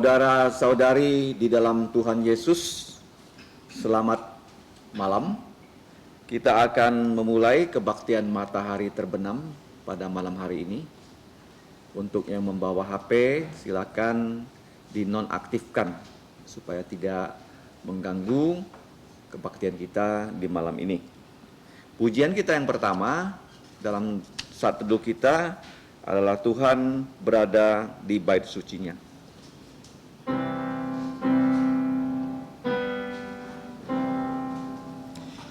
Saudara-saudari di dalam Tuhan Yesus, selamat malam. Kita akan memulai kebaktian matahari terbenam pada malam hari ini. Untuk yang membawa HP, silakan dinonaktifkan supaya tidak mengganggu kebaktian kita di malam ini. Pujian kita yang pertama dalam saat teduh kita adalah Tuhan berada di bait sucinya.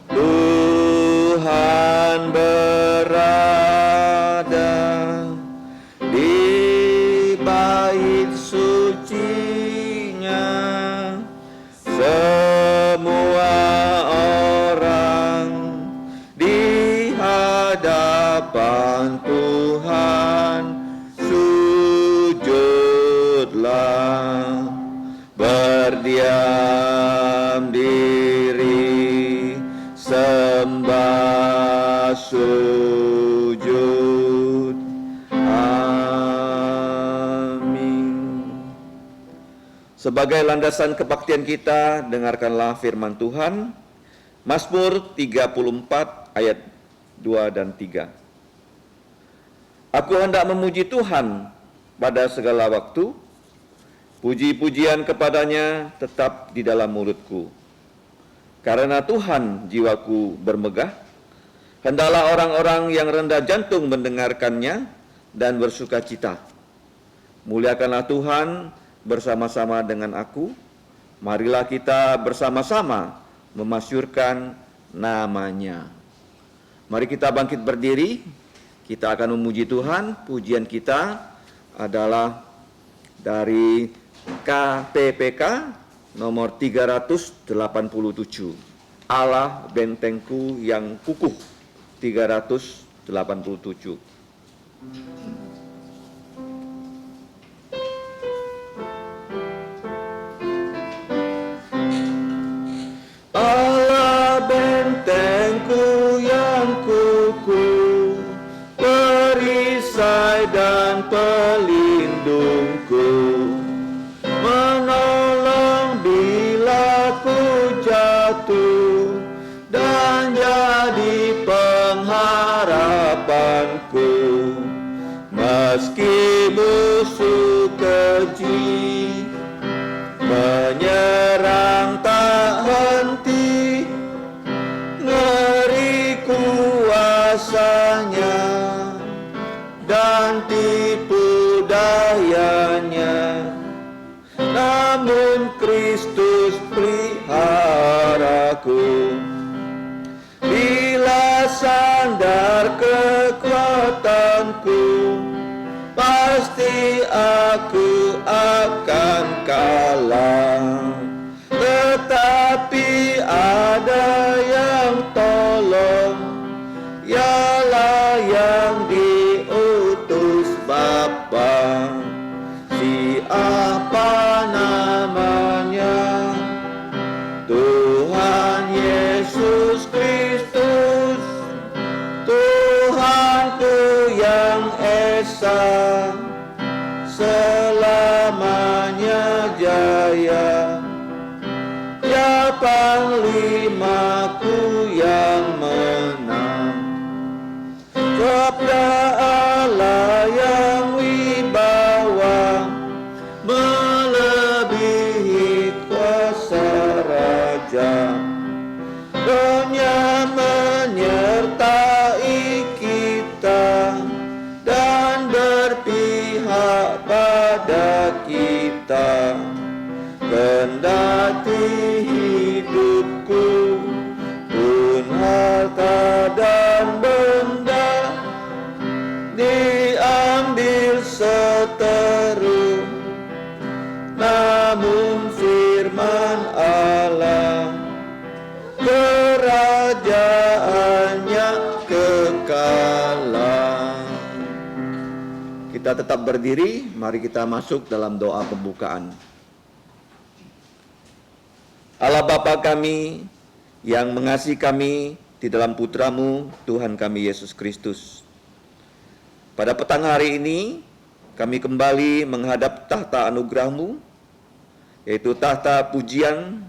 Tuhan berada di bait sucinya, semua orang di hadapan Tuhan sujudlah, berdiam diri sembah sujud. Amin. Sebagai landasan kebaktian kita, dengarkanlah firman Tuhan. Mazmur 34 ayat 2 dan 3. Aku hendak memuji Tuhan pada segala waktu, puji-pujian kepadanya tetap di dalam mulutku. Karena Tuhan jiwaku bermegah, hendaklah orang-orang yang rendah jantung mendengarkannya dan bersuka cita. Muliakanlah Tuhan bersama-sama dengan aku, marilah kita bersama-sama memasyurkan namanya. Mari kita bangkit berdiri, kita akan memuji Tuhan. Pujian kita adalah dari KTPK nomor 387, Allah bentengku yang kukuh, 387. Allah bentengku yang kukuh, perisai dan pelindungku, menolong bila ku jatuh dan jadi pengharapanku. Meski musuh keji menyerang tak henti, ngeri kuasanya dan tipu dayanya, namun Kristus peliharaku. Bila sandar kekuatanku, pasti aku akan kalah. Tetapi ada yang tolong, ialah yang diutus Bapa. Siapa namanya? Tuhan Yesus Kristus, Tuhanku yang esa, selamanya jaya. Ya Panglimaku yang menang, Sabda Allah yang wibawa, melebihi kuasa raja. Rohnya menyertai kita dan berpihak pada kita. Kendati hidupku pun harta dan benda diambil seteru, namun firman Allah kerajaannya kekalan. Kita tetap berdiri, mari kita masuk dalam doa pembukaan. Allah Bapa kami yang mengasihi kami di dalam Putra-Mu, Tuhan kami Yesus Kristus. Pada petang hari ini, kami kembali menghadap tahta anugerah-Mu yaitu tahta pujian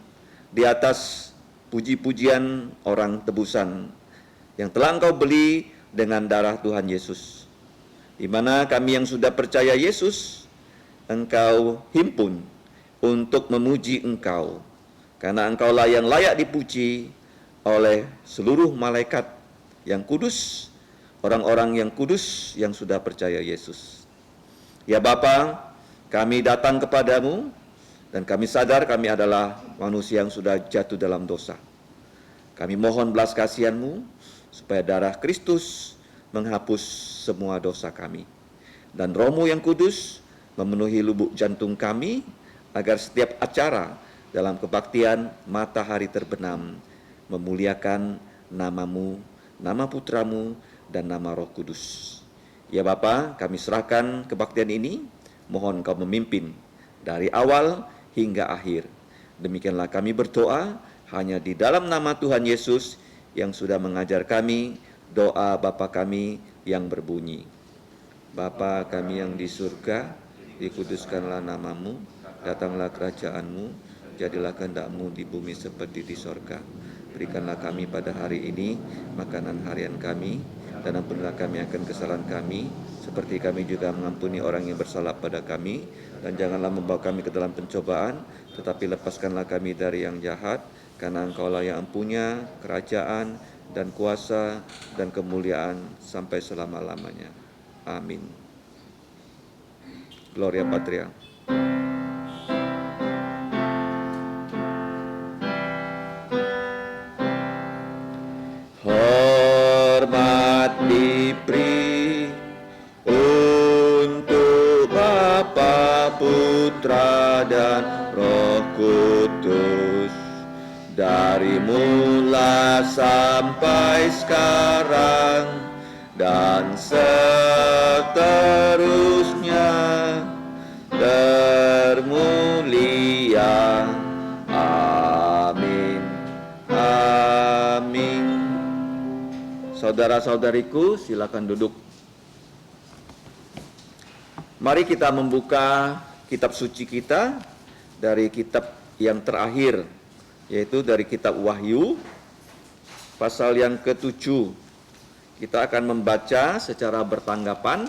di atas puji-pujian orang tebusan yang telah Engkau beli dengan darah Tuhan Yesus, di mana kami yang sudah percaya Yesus, Engkau himpun untuk memuji Engkau, karena Engkaulah yang layak dipuji oleh seluruh malaikat yang kudus, orang-orang yang kudus yang sudah percaya Yesus. Ya Bapa, kami datang kepadamu, dan kami sadar kami adalah manusia yang sudah jatuh dalam dosa. Kami mohon belas kasihan-Mu supaya darah Kristus menghapus semua dosa kami. Dan Roh-Mu yang kudus memenuhi lubuk jantung kami agar setiap acara dalam kebaktian matahari terbenam memuliakan nama-Mu, nama Putra-Mu, dan nama Roh Kudus. Ya Bapa, kami serahkan kebaktian ini, mohon Kau memimpin dari awal hingga akhir. Demikianlah kami berdoa hanya di dalam nama Tuhan Yesus yang sudah mengajar kami doa Bapa kami yang berbunyi, Bapa kami yang di surga, dikuduskanlah nama-Mu, datanglah kerajaan-Mu, jadilah kehendak-Mu di bumi seperti di sorga. Berikanlah kami pada hari ini makanan harian kami, dan ampunilah kami akan kesalahan kami, seperti kami juga mengampuni orang yang bersalah pada kami. Dan janganlah membawa kami ke dalam pencobaan, tetapi lepaskanlah kami dari yang jahat, karena Engkaulah yang punya kerajaan dan kuasa dan kemuliaan sampai selama-lamanya. Amin. Gloria Patria. Hormat diberi untuk Bapa, Putra, dan Roh Kudus, dari mula sampai sekarang dan seterusnya termulia. Amin. Amin. Saudara-saudariku, silakan duduk. Mari kita membuka kitab suci kita dari kitab yang terakhir, yaitu dari kitab Wahyu, pasal yang ke-7. Kita akan membaca secara bertanggapan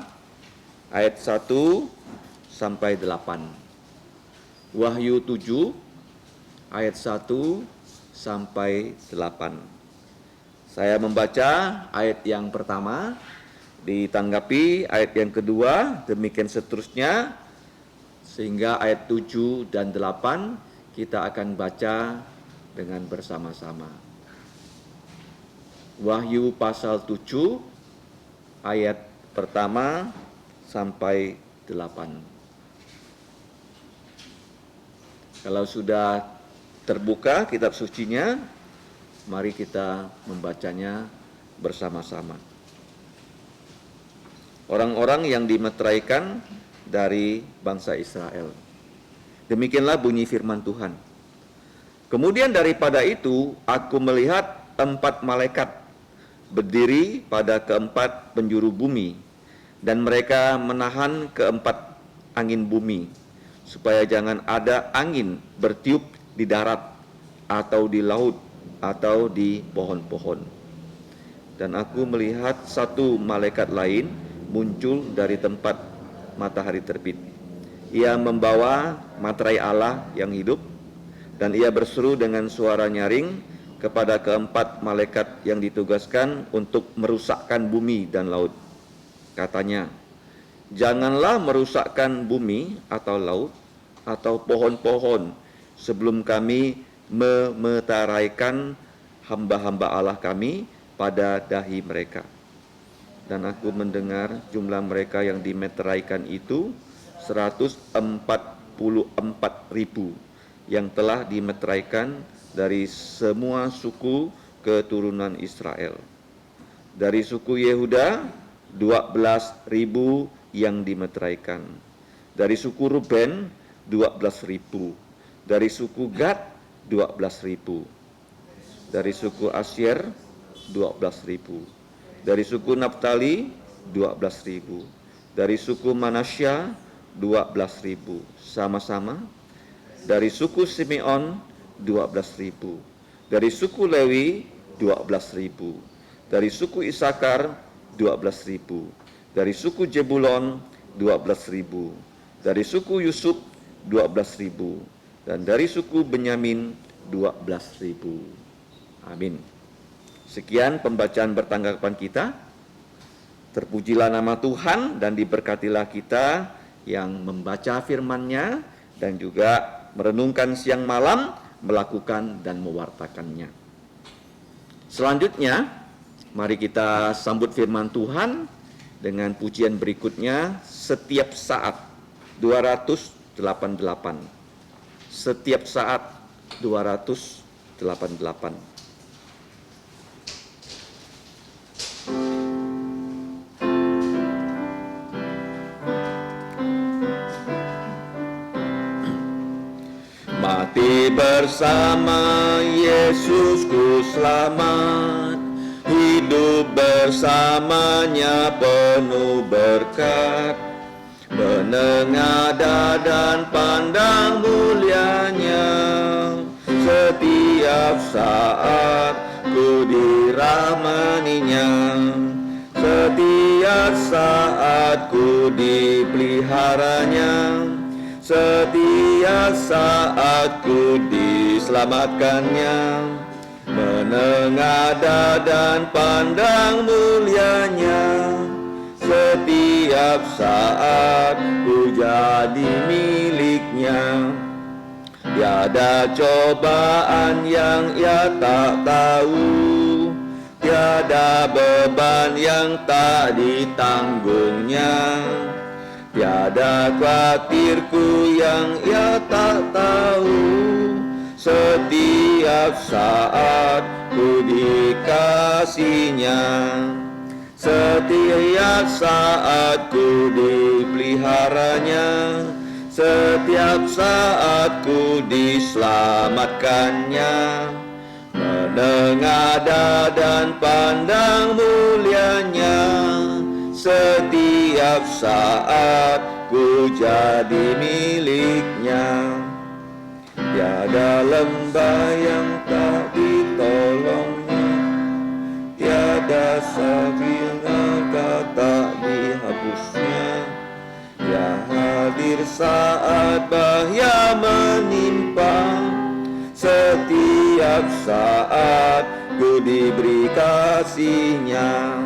ayat 1 sampai 8. Wahyu 7 ayat 1 sampai 8. Saya membaca ayat yang pertama, ditanggapi ayat yang kedua, demikian seterusnya, sehingga ayat 7 dan 8 kita akan baca dengan bersama-sama. Wahyu pasal 7 ayat pertama sampai 8. Kalau sudah terbuka kitab sucinya, mari kita membacanya bersama-sama. Orang-orang yang dimeteraikan dari bangsa Israel. Demikianlah bunyi firman Tuhan. Kemudian daripada itu, aku melihat 4 malaikat berdiri pada keempat penjuru bumi, dan mereka menahan keempat angin bumi, supaya jangan ada angin bertiup di darat, atau di laut, atau di pohon-pohon. Dan aku melihat satu malaikat lain muncul dari tempat matahari terbit. Ia membawa materai Allah yang hidup, dan ia berseru dengan suara nyaring kepada keempat malaikat yang ditugaskan untuk merusakkan bumi dan laut. Katanya, janganlah merusakkan bumi atau laut atau pohon-pohon sebelum kami memeteraikan hamba-hamba Allah kami pada dahi mereka. Dan aku mendengar jumlah mereka yang dimeteraikan itu 144.000 yang telah dimeteraikan dari semua suku keturunan Israel. Dari suku Yehuda 12.000 yang dimeteraikan. Dari suku Ruben 12.000. Dari suku Gad 12.000. Dari suku Asyer 12.000. Dari suku Naftali 12.000. Dari suku Manasya 12.000. Sama-sama Dari suku Simeon 12.000. Dari suku Lewi 12.000. Dari suku Isakar 12.000. Dari suku Jebulon 12.000. Dari suku Yusuf 12.000. Dan dari suku Benyamin 12.000. Amin. Sekian pembacaan bertanggapan kita. Terpujilah nama Tuhan dan diberkatilah kita yang membaca firman-Nya dan juga merenungkan siang malam, melakukan dan mewartakannya. Selanjutnya, mari kita sambut firman Tuhan dengan pujian berikutnya, Setiap Saat 288. Setiap Saat 288. Mati bersama Yesusku selamat, hidup bersamanya penuh berkat, menengadah dan pandang mulianya, setiap saat ku dirahmaninya, setiap saat ku dipeliharanya, setiap saat ku diselamatkannya, menengadah dan pandang mulianya, setiap saat ku jadi miliknya. Tiada cobaan yang ia tak tahu, tiada beban yang tak ditanggungnya, tiada khawatirku yang ia tak tahu, setiap saat ku dikasihnya, setiap saat ku dipeliharanya, setiap saat ku diselamatkannya, menengadah dan pandang mulianya, setiap saat ku jadi miliknya. Tiada lembah yang tak ditolongnya, tiada sabila tak dihapusnya. Dia hadir saat bahaya menimpa, setiap saat ku diberi kasihnya,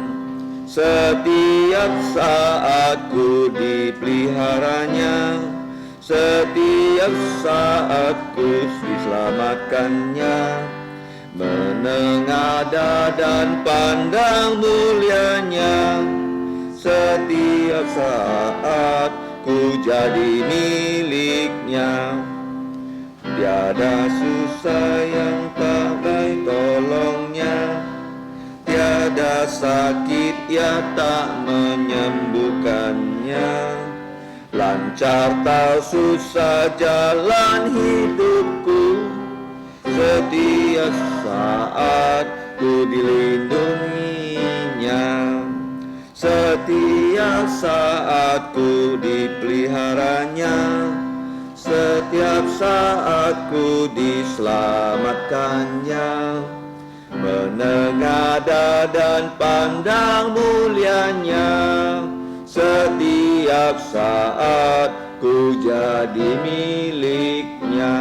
setiap saat ku dipeliharanya, setiap saat ku diselamatkannya, menengadah dan pandang mulianya, setiap saat ku jadi miliknya. Tiada susah yang tak baik tolongnya, tiada sakit yang tak menyembuhkannya. Lancar tak susah jalan hidupku, setiap saat ku dilindunginya, setiap saat ku dipeliharanya, setiap saat ku diselamatkannya, menengadah dan pandang mulianya, setiap saat ku jadi miliknya.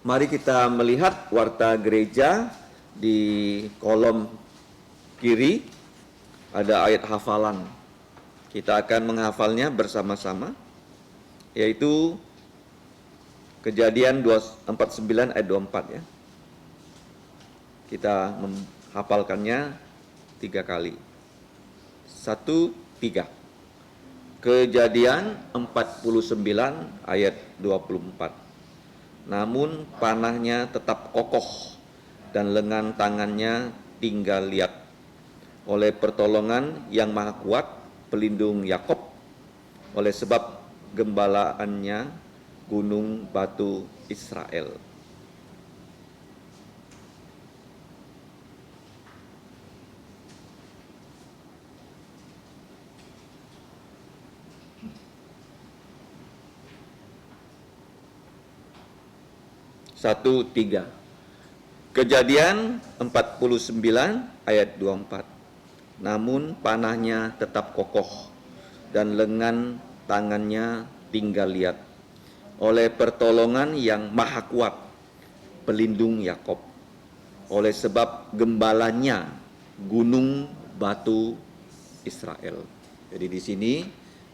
Mari kita melihat warta gereja di kolom kiri, ada ayat hafalan. Kita akan menghafalnya bersama-sama, yaitu Kejadian 49 ayat 24 ya. Kita menghafalkannya 3 kali. 1, 3. Kejadian 49 ayat 24. Namun panahnya tetap kokoh dan lengan tangannya tinggal liat. Oleh pertolongan yang maha kuat, pelindung Yakob, oleh sebab gembalaannya gunung batu Israel. 1:3. Kejadian 49 ayat 24. Namun panahnya tetap kokoh dan lengan tangannya tinggal liat oleh pertolongan yang maha kuat, pelindung Yakob, oleh sebab gembalanya gunung batu Israel. Jadi di sini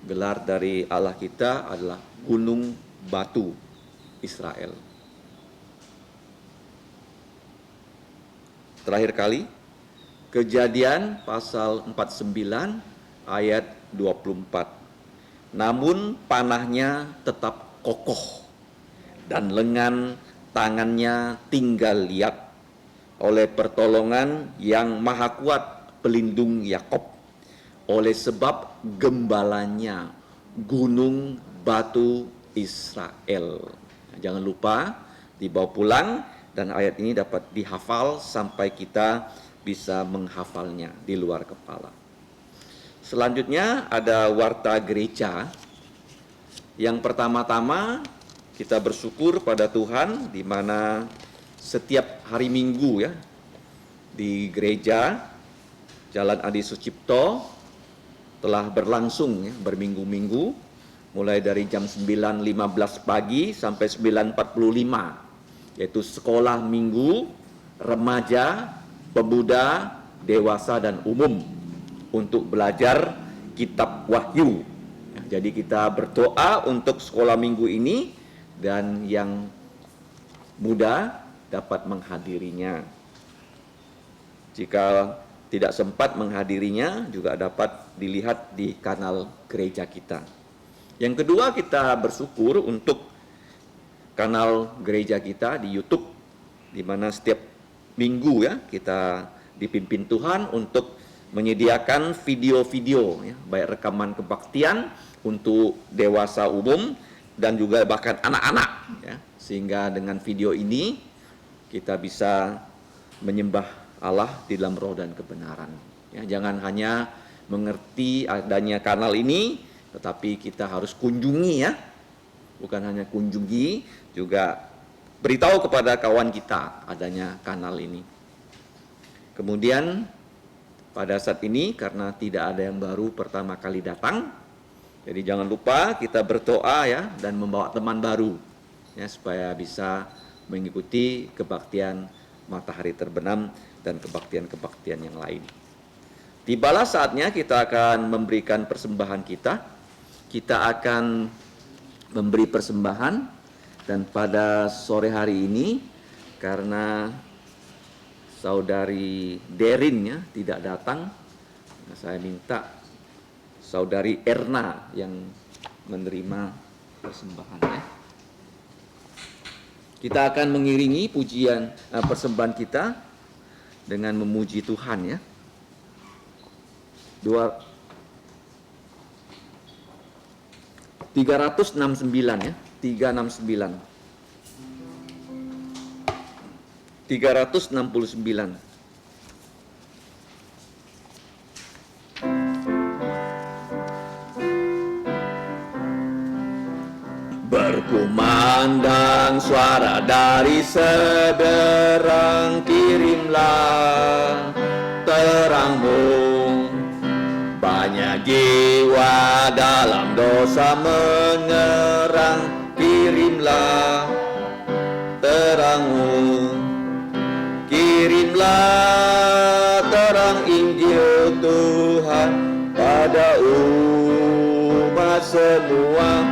gelar dari Allah kita adalah gunung batu Israel. Terakhir kali, Kejadian pasal 49 ayat 24. Namun panahnya tetap kokoh dan lengan tangannya tinggal liat oleh pertolongan yang maha kuat, pelindung Yakob, oleh sebab gembalanya gunung batu Israel. Jangan lupa dibawa pulang, dan ayat ini dapat dihafal sampai kita bisa menghafalnya di luar kepala. Selanjutnya ada warta gereja. Yang pertama-tama kita bersyukur pada Tuhan di mana setiap hari Minggu ya di gereja Jalan Adi Sucipto telah berlangsung ya, berminggu-minggu mulai dari jam 9.15 pagi sampai 9.45, yaitu sekolah minggu, remaja, pemuda, dewasa, dan umum untuk belajar kitab Wahyu. Jadi kita berdoa untuk sekolah minggu ini dan yang muda dapat menghadirinya. Jika tidak sempat menghadirinya juga dapat dilihat di kanal gereja kita. Yang kedua, kita bersyukur untuk kanal gereja kita di YouTube, di mana setiap minggu ya kita dipimpin Tuhan untuk menyediakan video-video ya, baik rekaman kebaktian untuk dewasa umum dan juga bahkan anak-anak ya, sehingga dengan video ini kita bisa menyembah Allah di dalam roh dan kebenaran ya. Jangan hanya mengerti adanya kanal ini, tetapi kita harus kunjungi ya. Bukan hanya kunjungi, juga beritahu kepada kawan kita adanya kanal ini. Kemudian pada saat ini karena tidak ada yang baru pertama kali datang, jadi jangan lupa kita berdoa ya dan membawa teman baru ya supaya bisa mengikuti kebaktian matahari terbenam dan kebaktian-kebaktian yang lain. Tibalah saatnya kita akan memberikan persembahan kita. Kita akan memberi persembahan, dan pada sore hari ini karena saudari Derin ya tidak datang, saya minta saudari Erna yang menerima persembahannya. Kita akan mengiringi pujian persembahan kita dengan memuji Tuhan ya. 369 ya, 369. 369. Berkumandang suara dari sederang, kirimlah terangmu. Banyak jiwa dalam dosa mengerang, kirimlah terangmu. Kirimlah terang Injil Tuhan pada umat semua.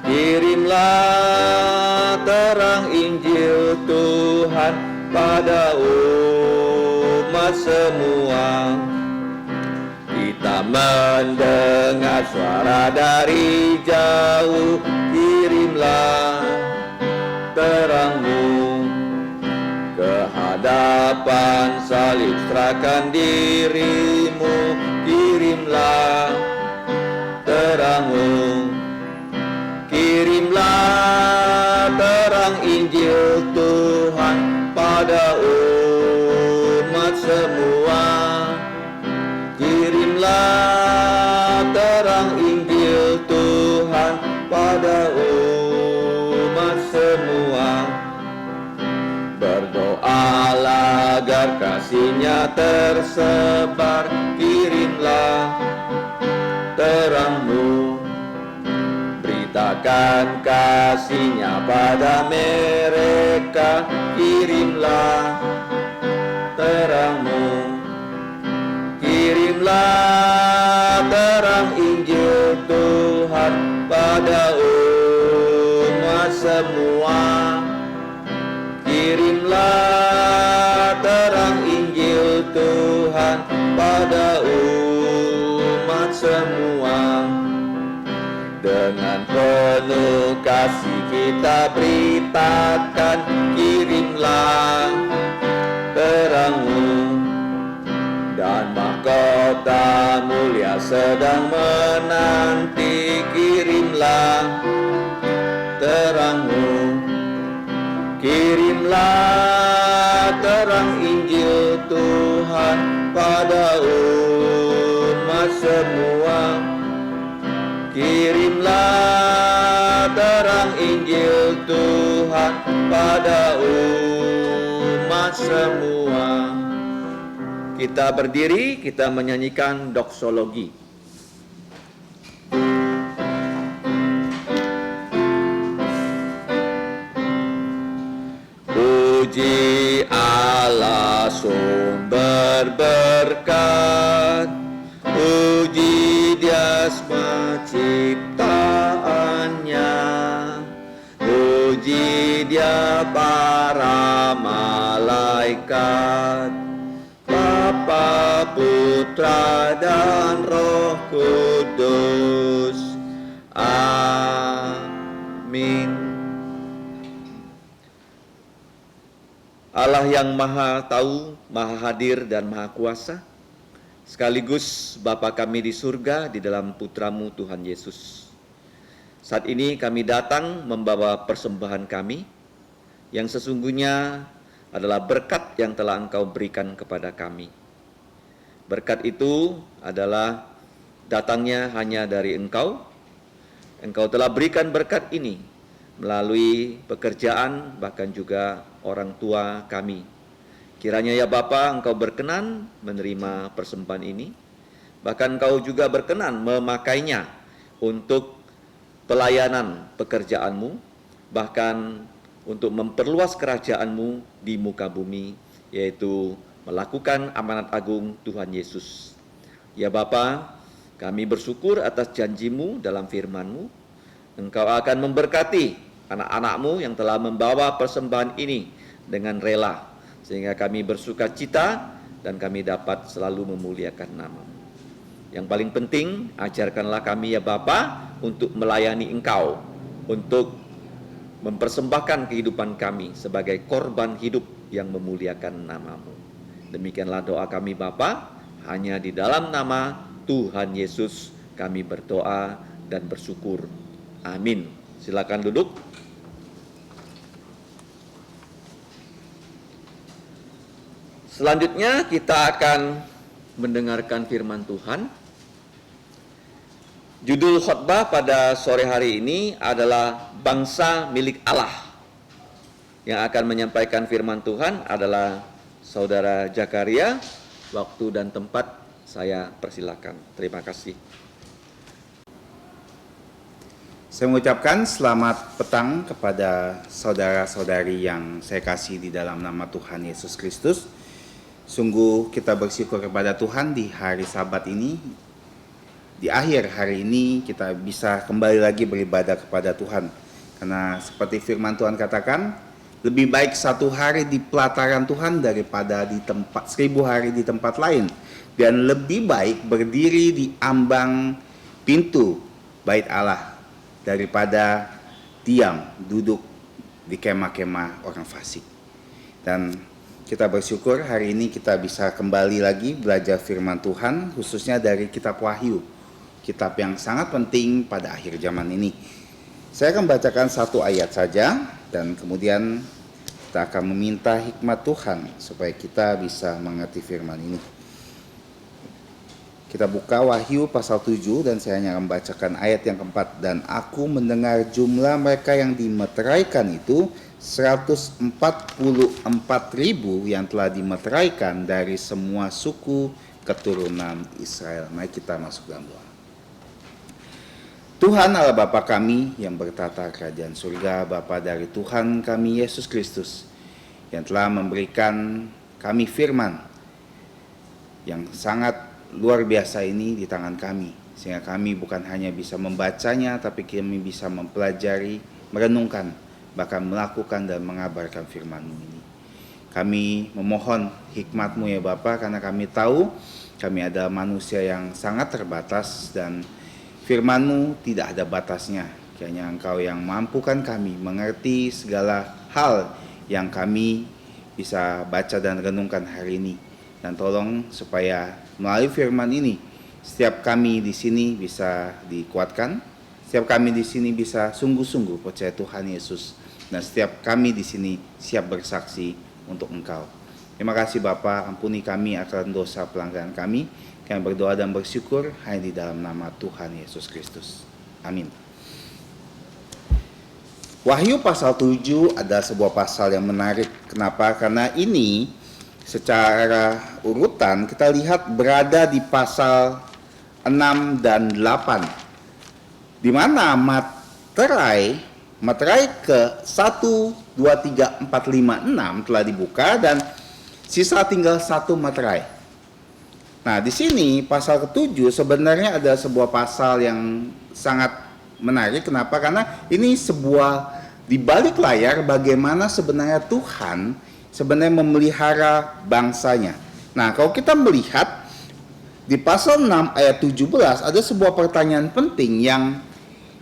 Kirimlah terang Injil Tuhan pada umat semua. Kita mendengar suara dari jauh, kirimlah terangmu. Ke hadapan salib serahkan dirimu, kirimlah terangmu. Kirimlah terang Injil Tuhan pada umat semua. Kirimlah terang Injil Tuhan pada umat semua. biar kasih-Nya tersebar, kirimlah terang-Mu. Beritakan kasih-Nya pada mereka, kirimlah terang-Mu. Kirimlah terang Injil Tuhan pada umat semua. Kirimlah terang Injil Tuhan pada umat semua. Dengan penuh kasih kita beritakan, kirimlah terang-Mu. Dan mahkota mulia sedang menanti, kirimlah terang-Mu. Kirimlah terang Injil Tuhan pada umat semua. Kirimlah terang Injil Tuhan pada umat semua. Kita berdiri, kita menyanyikan doksologi. Puji Allah sumber berkat, puji Dia semua ciptaannya, puji Dia para malaikat, Bapa, Putra, dan Roh Kudus. Amin. Allah yang Maha Tahu, Maha Hadir, dan Maha Kuasa, sekaligus Bapa kami di surga di dalam Putra-Mu Tuhan Yesus. Saat ini kami datang membawa persembahan kami yang sesungguhnya adalah berkat yang telah Engkau berikan kepada kami. Berkat itu adalah datangnya hanya dari Engkau. Engkau telah berikan berkat ini melalui pekerjaan bahkan juga orang tua kami. Kiranya ya Bapa, Engkau berkenan menerima persembahan ini. Bahkan Engkau juga berkenan memakainya untuk pelayanan pekerjaan-Mu, bahkan untuk memperluas kerajaan-Mu di muka bumi, yaitu melakukan amanat agung Tuhan Yesus. Ya Bapa, kami bersyukur atas janji-Mu dalam firman-Mu. Engkau akan memberkati anak-anak-Mu yang telah membawa persembahan ini dengan rela, sehingga kami bersuka cita dan kami dapat selalu memuliakan nama-Mu. Yang paling penting, ajarkanlah kami ya Bapa untuk melayani Engkau, untuk mempersembahkan kehidupan kami sebagai korban hidup yang memuliakan nama-Mu. Demikianlah doa kami Bapa, hanya di dalam nama Tuhan Yesus kami berdoa dan bersyukur. Amin. Silakan duduk. Selanjutnya kita akan mendengarkan firman Tuhan. Judul khotbah pada sore hari ini adalah Bangsa Milik Allah. Yang akan menyampaikan firman Tuhan adalah Saudara Jakaria. Waktu dan tempat saya persilakan. Terima kasih. Saya mengucapkan selamat petang kepada saudara-saudari yang saya kasih di dalam nama Tuhan Yesus Kristus. Sungguh kita bersyukur kepada Tuhan di hari Sabat ini. Di akhir hari ini kita bisa kembali lagi beribadah kepada Tuhan. Karena seperti firman Tuhan katakan, lebih baik 1 hari di pelataran Tuhan daripada di tempat 1000 hari di tempat lain. Dan lebih baik berdiri di ambang pintu bait Allah daripada diam duduk di kemah-kemah orang fasik. Dan kita bersyukur hari ini kita bisa kembali lagi belajar firman Tuhan, khususnya dari kitab Wahyu, kitab yang sangat penting pada akhir zaman ini. Saya akan bacakan 1 ayat saja dan kemudian kita akan meminta hikmat Tuhan supaya kita bisa mengerti firman ini. Kita buka Wahyu pasal 7 dan saya hanya akan membacakan ayat yang keempat. Dan aku mendengar jumlah mereka yang dimeteraikan itu 144.000 yang telah dimeteraikan dari semua suku keturunan Israel. Mari kita masuk dalam doa. Tuhan Allah Bapa kami yang bertata kerajaan surga, Bapa dari Tuhan kami Yesus Kristus yang telah memberikan kami firman yang sangat luar biasa ini di tangan kami, sehingga kami bukan hanya bisa membacanya, tapi kami bisa mempelajari, merenungkan, bahkan melakukan dan mengabarkan firman-Mu ini. Kami memohon hikmat-Mu ya Bapa, karena kami tahu kami adalah manusia yang sangat terbatas dan firman-Mu tidak ada batasnya. Kiranya Engkau yang mampukan kami mengerti segala hal yang kami bisa baca dan renungkan hari ini. Dan tolong supaya melalui firman ini setiap kami di sini bisa dikuatkan, setiap kami di sini bisa sungguh-sungguh percaya Tuhan Yesus, dan setiap kami di sini siap bersaksi untuk Engkau. Terima kasih Bapa, ampuni kami akan dosa pelanggaran kami. Kami berdoa dan bersyukur hanya di dalam nama Tuhan Yesus Kristus. Amin. Wahyu pasal 7 adalah sebuah pasal yang menarik. Kenapa? Karena ini secara urutan kita lihat berada di pasal 6 dan 8, di mana materai ke 1, 2, 3, 4, 5, 6 telah dibuka dan sisa tinggal satu materai. Nah, di sini pasal ke-7 sebenarnya ada sebuah pasal yang sangat menarik. Kenapa? Karena ini sebuah di balik layar bagaimana sebenarnya Tuhan sebenarnya memelihara bangsanya. Nah, kalau kita melihat di pasal 6 ayat 17 ada sebuah pertanyaan penting yang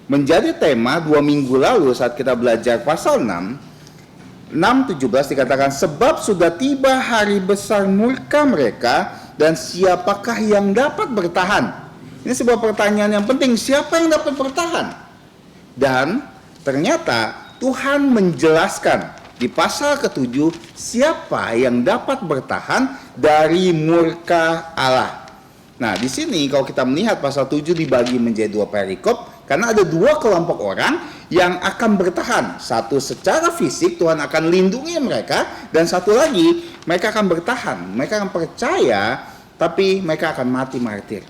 menjadi tema 2 minggu lalu saat kita belajar pasal 6:17 dikatakan, sebab sudah tiba hari besar murka mereka dan siapakah yang dapat bertahan? Ini sebuah pertanyaan yang penting, siapa yang dapat bertahan? Dan ternyata Tuhan menjelaskan di pasal ke-7 siapa yang dapat bertahan dari murka Allah. Nah, di sini kalau kita melihat pasal 7 dibagi menjadi 2 perikop karena ada 2 kelompok orang yang akan bertahan. Satu secara fisik Tuhan akan lindungi mereka, dan satu lagi mereka akan bertahan. Mereka akan percaya tapi mereka akan mati martir.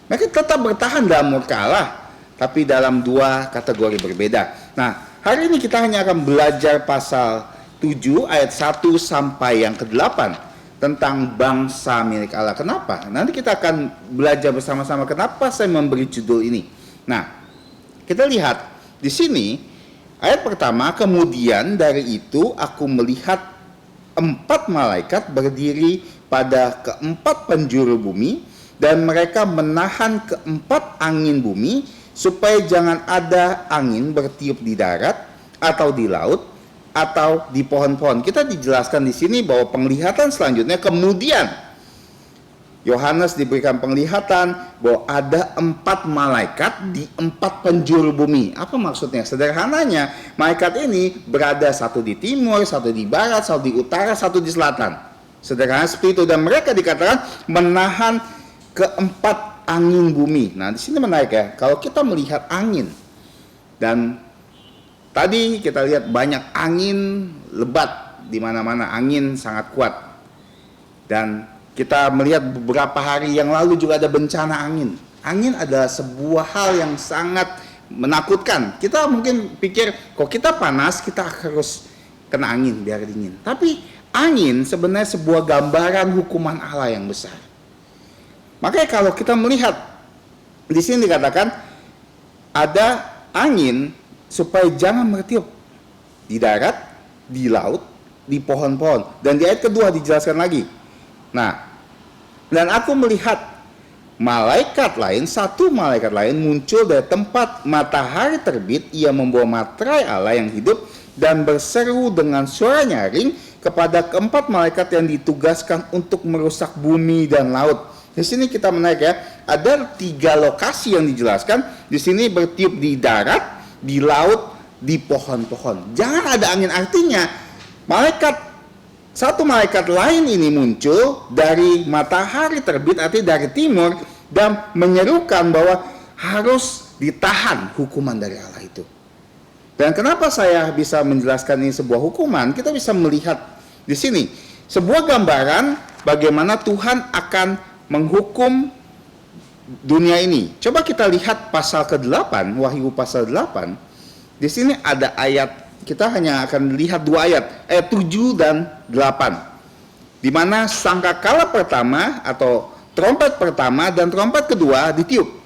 Mereka tetap bertahan dalam murka Allah, tapi dalam 2 kategori berbeda. Nah, hari ini kita hanya akan belajar pasal 7 ayat 1 sampai yang ke-8 tentang bangsa milik Allah. Kenapa? Nanti kita akan belajar bersama-sama kenapa saya memberi judul ini. Nah, kita lihat di sini ayat pertama, kemudian dari itu aku melihat 4 malaikat berdiri pada ke-4 penjuru bumi, dan mereka menahan ke-4 angin bumi supaya jangan ada angin bertiup di darat atau di laut atau di pohon-pohon. Kita dijelaskan di sini bahwa penglihatan selanjutnya kemudian Yohanes diberikan penglihatan bahwa ada 4 malaikat di 4 penjuru bumi. Apa maksudnya? Sederhananya, malaikat ini berada satu di timur, satu di barat, satu di utara, satu di selatan. Sederhana seperti itu, dan mereka dikatakan menahan ke-4 angin bumi. Nah, di sini menarik ya. Kalau kita melihat angin, dan tadi kita lihat banyak angin lebat di mana-mana, angin sangat kuat. Dan kita melihat beberapa hari yang lalu juga ada bencana angin. Angin adalah sebuah hal yang sangat menakutkan. Kita mungkin pikir, kok kita panas, kita harus kena angin biar dingin. Tapi angin sebenarnya sebuah gambaran hukuman Allah yang besar. Makanya kalau kita melihat di sini dikatakan ada angin supaya jangan bertiup di darat, di laut, di pohon-pohon. Dan di ayat kedua dijelaskan lagi. Nah, dan aku melihat malaikat lain, satu malaikat lain muncul dari tempat matahari terbit. Ia membawa materai Allah yang hidup dan berseru dengan suara nyaring kepada ke-4 malaikat yang ditugaskan untuk merusak bumi dan laut. Di sini kita menarik ya, ada 3 lokasi yang dijelaskan. Di sini bertiup di darat, di laut, di pohon-pohon. Jangan ada angin, artinya satu malaikat lain ini muncul dari matahari terbit, artinya dari timur, dan menyerukan bahwa harus ditahan hukuman dari Allah itu. Dan kenapa saya bisa menjelaskan ini sebuah hukuman? Kita bisa melihat di sini sebuah gambaran bagaimana Tuhan akan menghukum dunia ini. Coba kita lihat pasal ke-8, Wahyu pasal 8. Di sini ada ayat, kita hanya akan lihat dua ayat 7 dan 8. Di mana sangkakala pertama atau trompet pertama dan trompet kedua ditiup.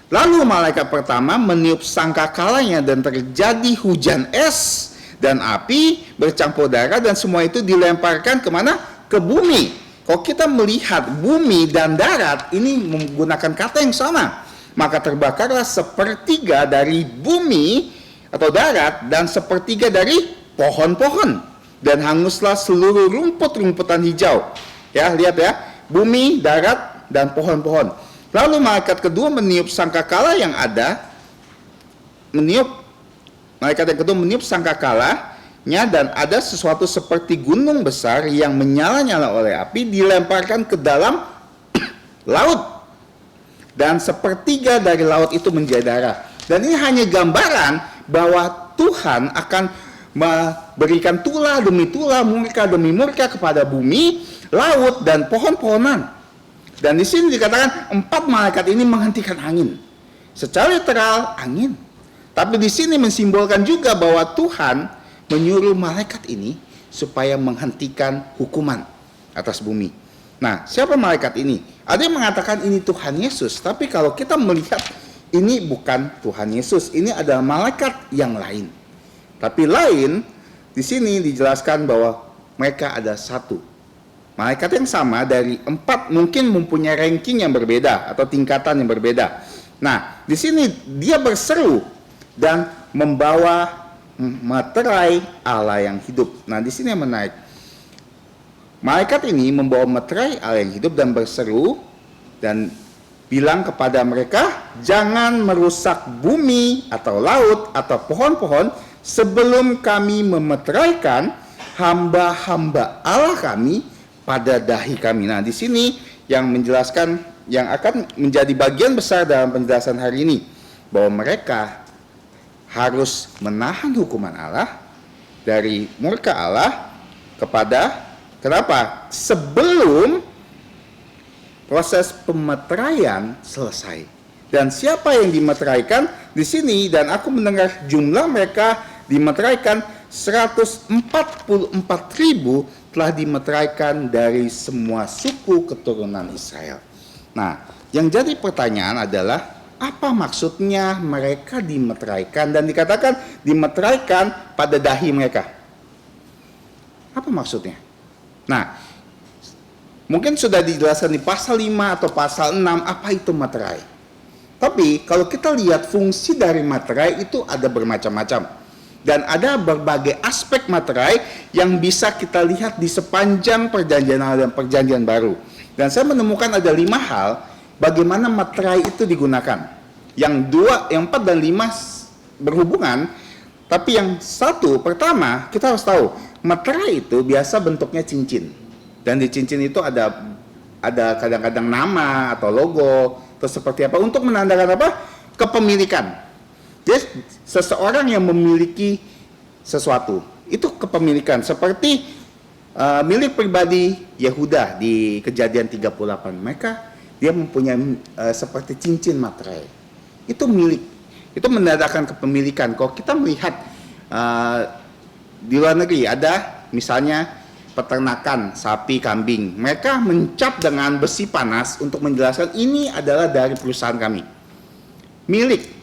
Lalu malaikat pertama meniup sangkakalanya dan terjadi hujan es dan api bercampur darah dan semua itu dilemparkan kemana? Ke bumi. Kalau kita melihat bumi dan darat ini menggunakan kata yang sama, maka terbakarlah sepertiga dari bumi atau darat dan sepertiga dari pohon-pohon dan hanguslah seluruh rumput-rumputan hijau. Ya, lihat ya, bumi, darat dan pohon-pohon. Lalu malaikat kedua meniup sangkakala yang ada, malaikat yang kedua meniup sangkakalanya dan ada sesuatu seperti gunung besar yang menyala-nyala oleh api dilemparkan ke dalam laut. Dan sepertiga dari laut itu menjadi darah. Dan ini hanya gambaran bahwa Tuhan akan memberikan tulah demi tulah, murka demi murka kepada bumi, laut, dan pohon-pohonan. Dan di sini dikatakan 4 malaikat ini menghentikan angin. Secara literal angin. Tapi di sini mensimbolkan juga bahwa Tuhan menyuruh malaikat ini supaya menghentikan hukuman atas bumi. Nah, siapa malaikat ini? Ada yang mengatakan ini Tuhan Yesus, tapi kalau kita melihat ini bukan Tuhan Yesus, ini adalah malaikat yang lain. Tapi lain, di sini dijelaskan bahwa mereka ada satu. Malaikat yang sama dari 4 mungkin mempunyai ranking yang berbeda atau tingkatan yang berbeda. Nah, di sini dia berseru dan membawa meterai Allah yang hidup. Nah, di sini yang menarik. Malaikat ini membawa meterai Allah yang hidup dan berseru dan bilang kepada mereka, jangan merusak bumi atau laut atau pohon-pohon sebelum kami memeteraikan hamba-hamba Allah kami pada dahi kami. Nah, di sini yang menjelaskan, yang akan menjadi bagian besar dalam penjelasan hari ini, bahwa mereka harus menahan hukuman Allah dari murka Allah kepada, kenapa? Sebelum proses pemeteraian selesai. Dan siapa yang dimeteraikan di sini? Dan aku mendengar jumlah mereka dimeteraikan 144.000 telah dimeteraikan dari semua suku keturunan Israel. Nah, yang jadi pertanyaan adalah apa maksudnya mereka dimeteraikan dan dikatakan dimeteraikan pada dahi mereka? Apa maksudnya? Nah, mungkin sudah dijelaskan di pasal 5 atau pasal 6 apa itu materai. Tapi kalau kita lihat fungsi dari materai itu ada bermacam-macam. Dan ada berbagai aspek materai yang bisa kita lihat di sepanjang perjanjian lama dan perjanjian baru. Dan saya menemukan ada 5 hal bagaimana materai itu digunakan. Yang 4 dan 5 berhubungan, tapi yang 1 pertama kita harus tahu, materai itu biasa bentuknya cincin. Dan di cincin itu ada kadang-kadang nama atau logo atau seperti apa untuk menandakan apa? Kepemilikan. Jadi seseorang yang memiliki sesuatu itu kepemilikan, seperti milik pribadi Yehuda di Kejadian 38. Mereka dia mempunyai seperti cincin materai. Itu milik. Itu menandakan kepemilikan. Kalau kita melihat di luar negeri ada misalnya peternakan sapi, kambing. Mereka mencap dengan besi panas untuk menjelaskan ini adalah dari perusahaan kami. Milik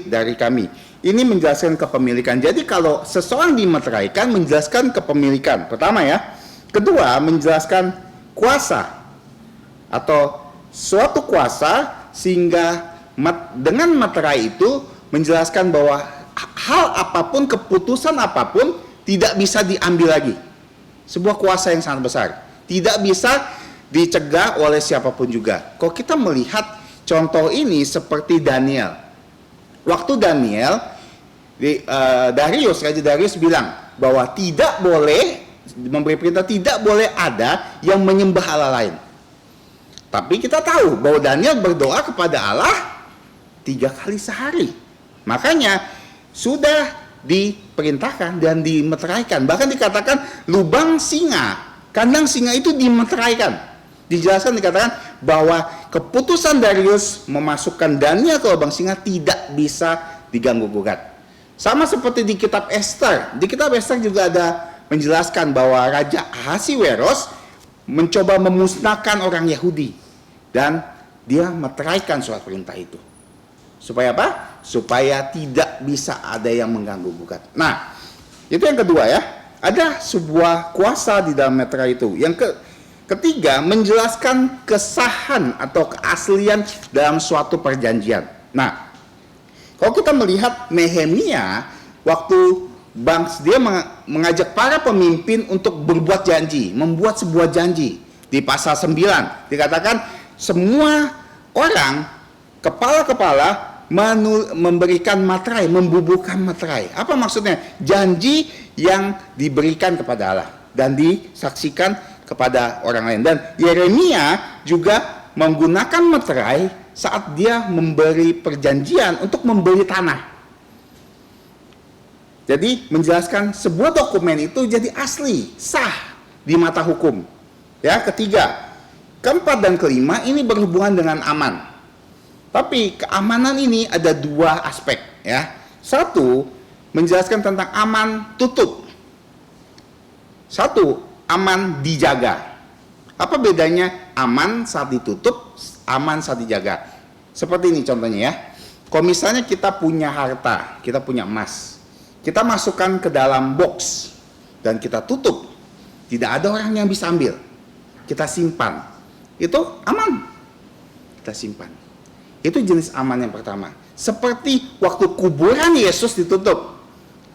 dari kami. Ini menjelaskan kepemilikan. Jadi kalau seseorang dimeteraikan menjelaskan kepemilikan. Pertama ya. Kedua menjelaskan kuasa atau suatu kuasa sehingga dengan materai itu menjelaskan bahwa hal apapun, keputusan apapun tidak bisa diambil lagi. Sebuah kuasa yang sangat besar. Tidak bisa dicegah oleh siapapun juga. Kalau kita melihat contoh ini seperti Daniel. Waktu Daniel, Raja Darius bilang bahwa tidak boleh, memberi perintah tidak boleh ada yang menyembah Allah lain. Tapi kita tahu bahwa Daniel berdoa kepada Allah 3 kali sehari. Makanya sudah diperintahkan dan dimeteraikan. Bahkan dikatakan lubang singa, kandang singa itu dimeteraikan. Dijelaskan, dikatakan bahwa keputusan Darius memasukkan Daniel ke lubang singa tidak bisa diganggu gugat. Sama seperti di kitab Ester. Di kitab Ester juga ada menjelaskan bahwa Raja Ahasiweros mencoba memusnahkan orang Yahudi. Dan dia meteraikan surat perintah itu. Supaya apa? Supaya tidak bisa ada yang mengganggu gugat. Nah, itu yang kedua ya. Ada sebuah kuasa di dalam meterai itu. Yang ketiga, menjelaskan kesahan atau keaslian dalam suatu perjanjian. Nah, kalau kita melihat Nehemia, waktu dia mengajak para pemimpin untuk berbuat janji, membuat sebuah janji. Di pasal 9, dikatakan semua orang, kepala-kepala, memberikan materai, membubuhkan materai. Apa maksudnya? Janji yang diberikan kepada Allah dan disaksikan kepada orang lain. Dan Yeremia juga menggunakan materai saat dia memberi perjanjian untuk membeli tanah. Jadi menjelaskan sebuah dokumen itu jadi asli, sah di mata hukum. Ya, ketiga, keempat dan kelima ini berhubungan dengan aman. Tapi keamanan ini ada 2 aspek ya. Satu, menjelaskan tentang aman tutup. Satu, aman dijaga. Apa bedanya aman saat ditutup, aman saat dijaga? Seperti ini contohnya ya. Kalau misalnya kita punya harta, kita punya emas, kita masukkan ke dalam box dan kita tutup, tidak ada orang yang bisa ambil. Kita simpan, itu aman. Kita simpan. Itu jenis aman yang pertama. Seperti waktu kuburan Yesus ditutup,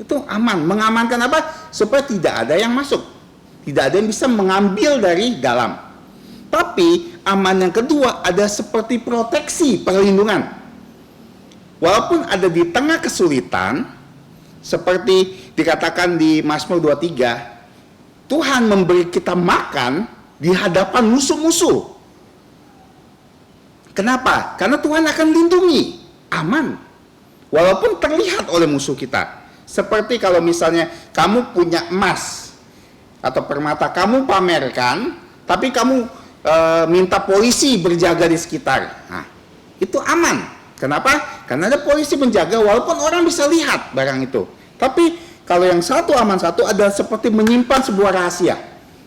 itu aman. Mengamankan apa? Supaya tidak ada yang masuk, tidak ada yang bisa mengambil dari dalam. Tapi aman yang kedua ada seperti proteksi, perlindungan. Walaupun ada di tengah kesulitan, seperti dikatakan di Mazmur 23, Tuhan memberi kita makan di hadapan musuh-musuh. Kenapa? Karena Tuhan akan lindungi, aman. Walaupun terlihat oleh musuh kita. Seperti kalau misalnya kamu punya emas atau permata, kamu pamerkan, tapi kamu minta polisi berjaga di sekitar. Nah, itu aman. Kenapa? Karena ada polisi menjaga walaupun orang bisa lihat barang itu. Tapi kalau yang satu aman, satu ada seperti menyimpan sebuah rahasia.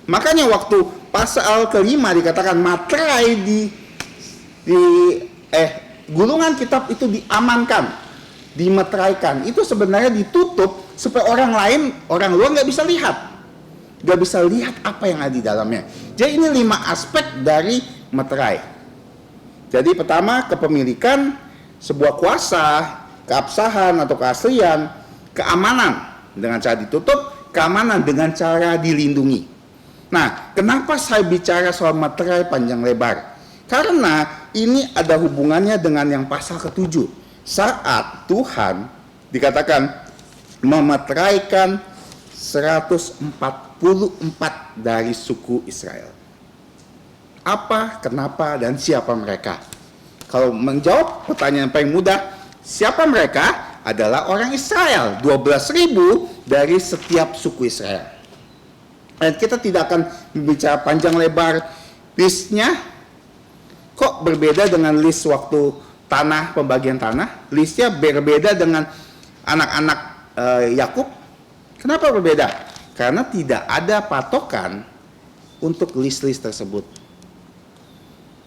Makanya waktu pasal kelima dikatakan materai gulungan kitab itu diamankan, dimeteraikan. Itu sebenarnya ditutup supaya orang lain, orang luar nggak bisa lihat, nggak bisa lihat apa yang ada di dalamnya. Jadi ini 5 aspek dari meterai. Jadi pertama, kepemilikan, sebuah kuasa, keabsahan atau keaslian, keamanan dengan cara ditutup, keamanan dengan cara dilindungi. Nah, kenapa saya bicara soal materai panjang lebar? Karena ini ada hubungannya dengan yang pasal ke-7. Saat Tuhan dikatakan memeteraikan 144 dari suku Israel. Apa, kenapa, dan siapa mereka? Kalau menjawab pertanyaan paling mudah, siapa mereka? Adalah orang Israel, 12.000 dari setiap suku Israel. Dan kita tidak akan bicara panjang lebar listnya. Kok berbeda dengan list waktu tanah, pembagian tanah? Listnya berbeda dengan anak-anak Yakub. Kenapa berbeda? Karena tidak ada patokan untuk list-list tersebut.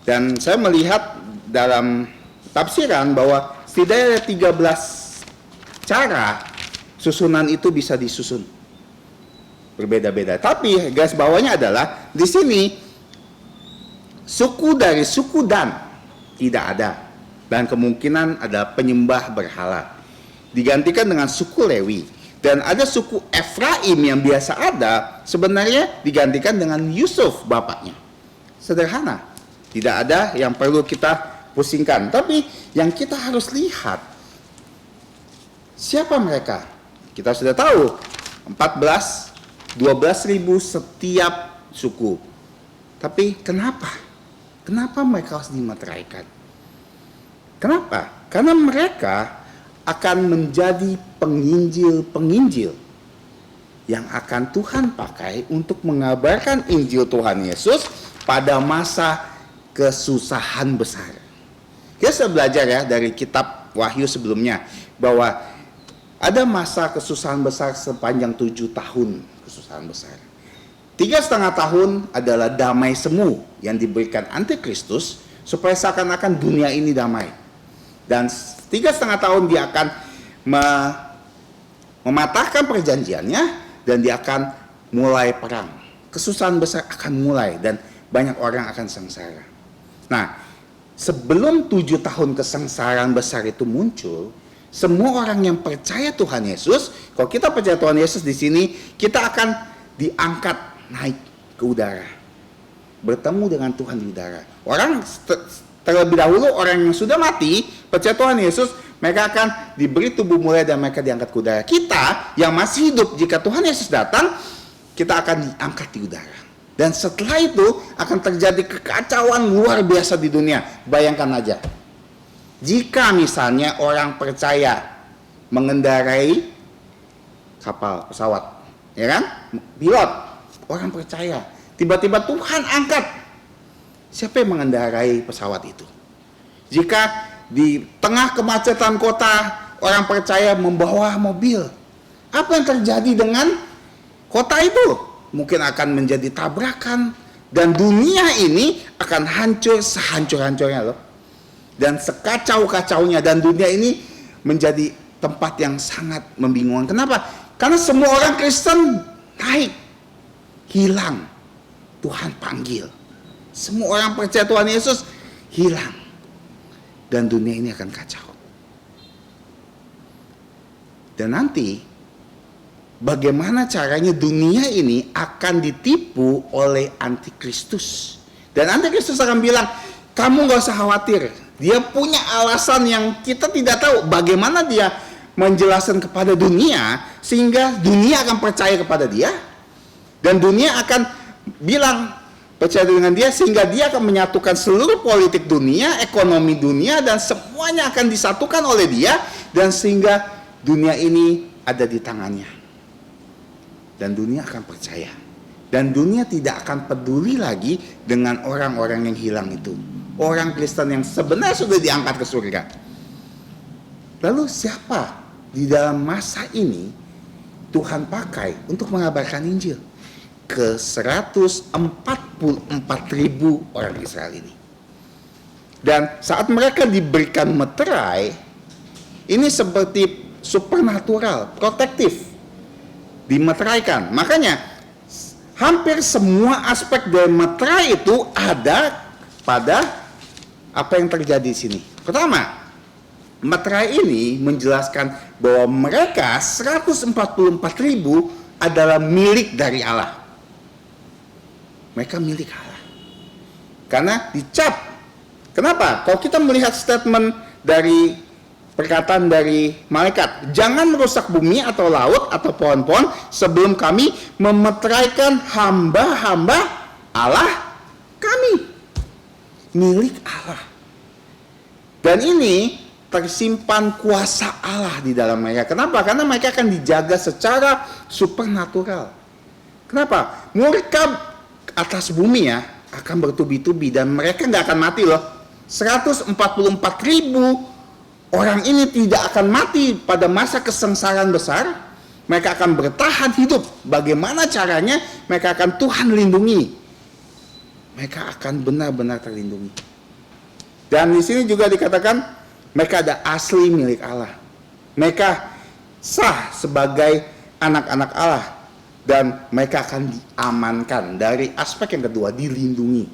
Dan saya melihat dalam tafsiran bahwa setidaknya ada 13 cara susunan itu bisa disusun. Berbeda-beda. Tapi garis bawahnya adalah di sini suku dari suku Dan tidak ada, dan kemungkinan ada penyembah berhala. Digantikan dengan suku Lewi, dan ada suku Efraim yang biasa ada, sebenarnya digantikan dengan Yusuf bapaknya. Sederhana, tidak ada yang perlu kita pusingkan. Tapi yang kita harus lihat, siapa mereka? Kita sudah tahu 12.000 setiap suku. Tapi kenapa Kenapa mereka harus dimeteraikan? Kenapa? Karena mereka akan menjadi penginjil-penginjil yang akan Tuhan pakai untuk mengabarkan Injil Tuhan Yesus pada masa kesusahan besar. Kita sudah belajar ya dari kitab Wahyu sebelumnya bahwa ada masa kesusahan besar sepanjang 7 tahun kesusahan besar. 3,5 tahun adalah damai semu yang diberikan Antikristus supaya seakan-akan dunia ini damai. Dan 3,5 tahun dia akan mematahkan perjanjiannya dan dia akan mulai perang. Kesusahan besar akan mulai dan banyak orang akan sengsara. Nah, sebelum 7 tahun kesengsaraan besar itu muncul, semua orang yang percaya Tuhan Yesus, kalau kita percaya Tuhan Yesus di sini, kita akan diangkat naik ke udara. Bertemu dengan Tuhan di udara. Orang terlebih dahulu, orang yang sudah mati, percaya Tuhan Yesus, mereka akan diberi tubuh mulia dan mereka diangkat ke udara. Kita yang masih hidup, jika Tuhan Yesus datang, kita akan diangkat di udara. Dan setelah itu akan terjadi kekacauan luar biasa di dunia. Bayangkan aja, jika misalnya orang percaya mengendarai kapal, pesawat, ya kan, pilot, orang percaya, tiba-tiba Tuhan angkat, siapa yang mengendarai pesawat itu? Jika di tengah kemacetan kota, orang percaya membawa mobil, apa yang terjadi dengan kota itu? Mungkin akan menjadi tabrakan dan dunia ini akan hancur sehancur-hancurnya loh. Dan sekacau-kacaunya, dan dunia ini menjadi tempat yang sangat membingungkan. Kenapa? Karena semua orang Kristen naik, hilang. Tuhan panggil. Semua orang percaya Tuhan Yesus hilang. Dan dunia ini akan kacau. Dan nanti bagaimana caranya dunia ini akan ditipu oleh Antikristus. Dan Antikristus akan bilang, kamu gak usah khawatir. Dia punya alasan yang kita tidak tahu. Bagaimana dia menjelaskan kepada dunia, sehingga dunia akan percaya kepada dia. Dan dunia akan bilang, percaya dengan dia, sehingga dia akan menyatukan seluruh politik dunia, ekonomi dunia, dan semuanya akan disatukan oleh dia. Dan sehingga dunia ini ada di tangannya. Dan dunia akan percaya. Dan dunia tidak akan peduli lagi dengan orang-orang yang hilang itu. Orang Kristen yang sebenarnya sudah diangkat ke surga. Lalu siapa di dalam masa ini Tuhan pakai untuk mengabarkan Injil? Ke 144.000 orang Israel ini. Dan saat mereka diberikan meterai, ini seperti supernatural, protektif. Dimeteraikan. Makanya hampir semua aspek dari meterai itu ada pada apa yang terjadi di sini. Pertama, meterai ini menjelaskan bahwa mereka 144.000 adalah milik dari Allah. Mereka milik Allah. Karena dicap. Kenapa? Kalau kita melihat statement dari perkataan dari malaikat, jangan merusak bumi atau laut atau pohon-pohon sebelum kami memeteraikan hamba-hamba Allah kami. Milik Allah. Dan ini tersimpan kuasa Allah di dalam mereka. Kenapa? Karena mereka akan dijaga secara supernatural. Kenapa? Mereka atas bumi ya akan bertubi-tubi dan mereka nggak akan mati loh. 144.000 orang ini tidak akan mati pada masa kesengsaraan besar. Mereka akan bertahan hidup. Bagaimana caranya? Mereka akan Tuhan lindungi. Mereka akan benar-benar terlindungi. Dan di sini juga dikatakan mereka ada asli milik Allah. Mereka sah sebagai anak-anak Allah. Dan mereka akan diamankan. Dari aspek yang kedua, dilindungi.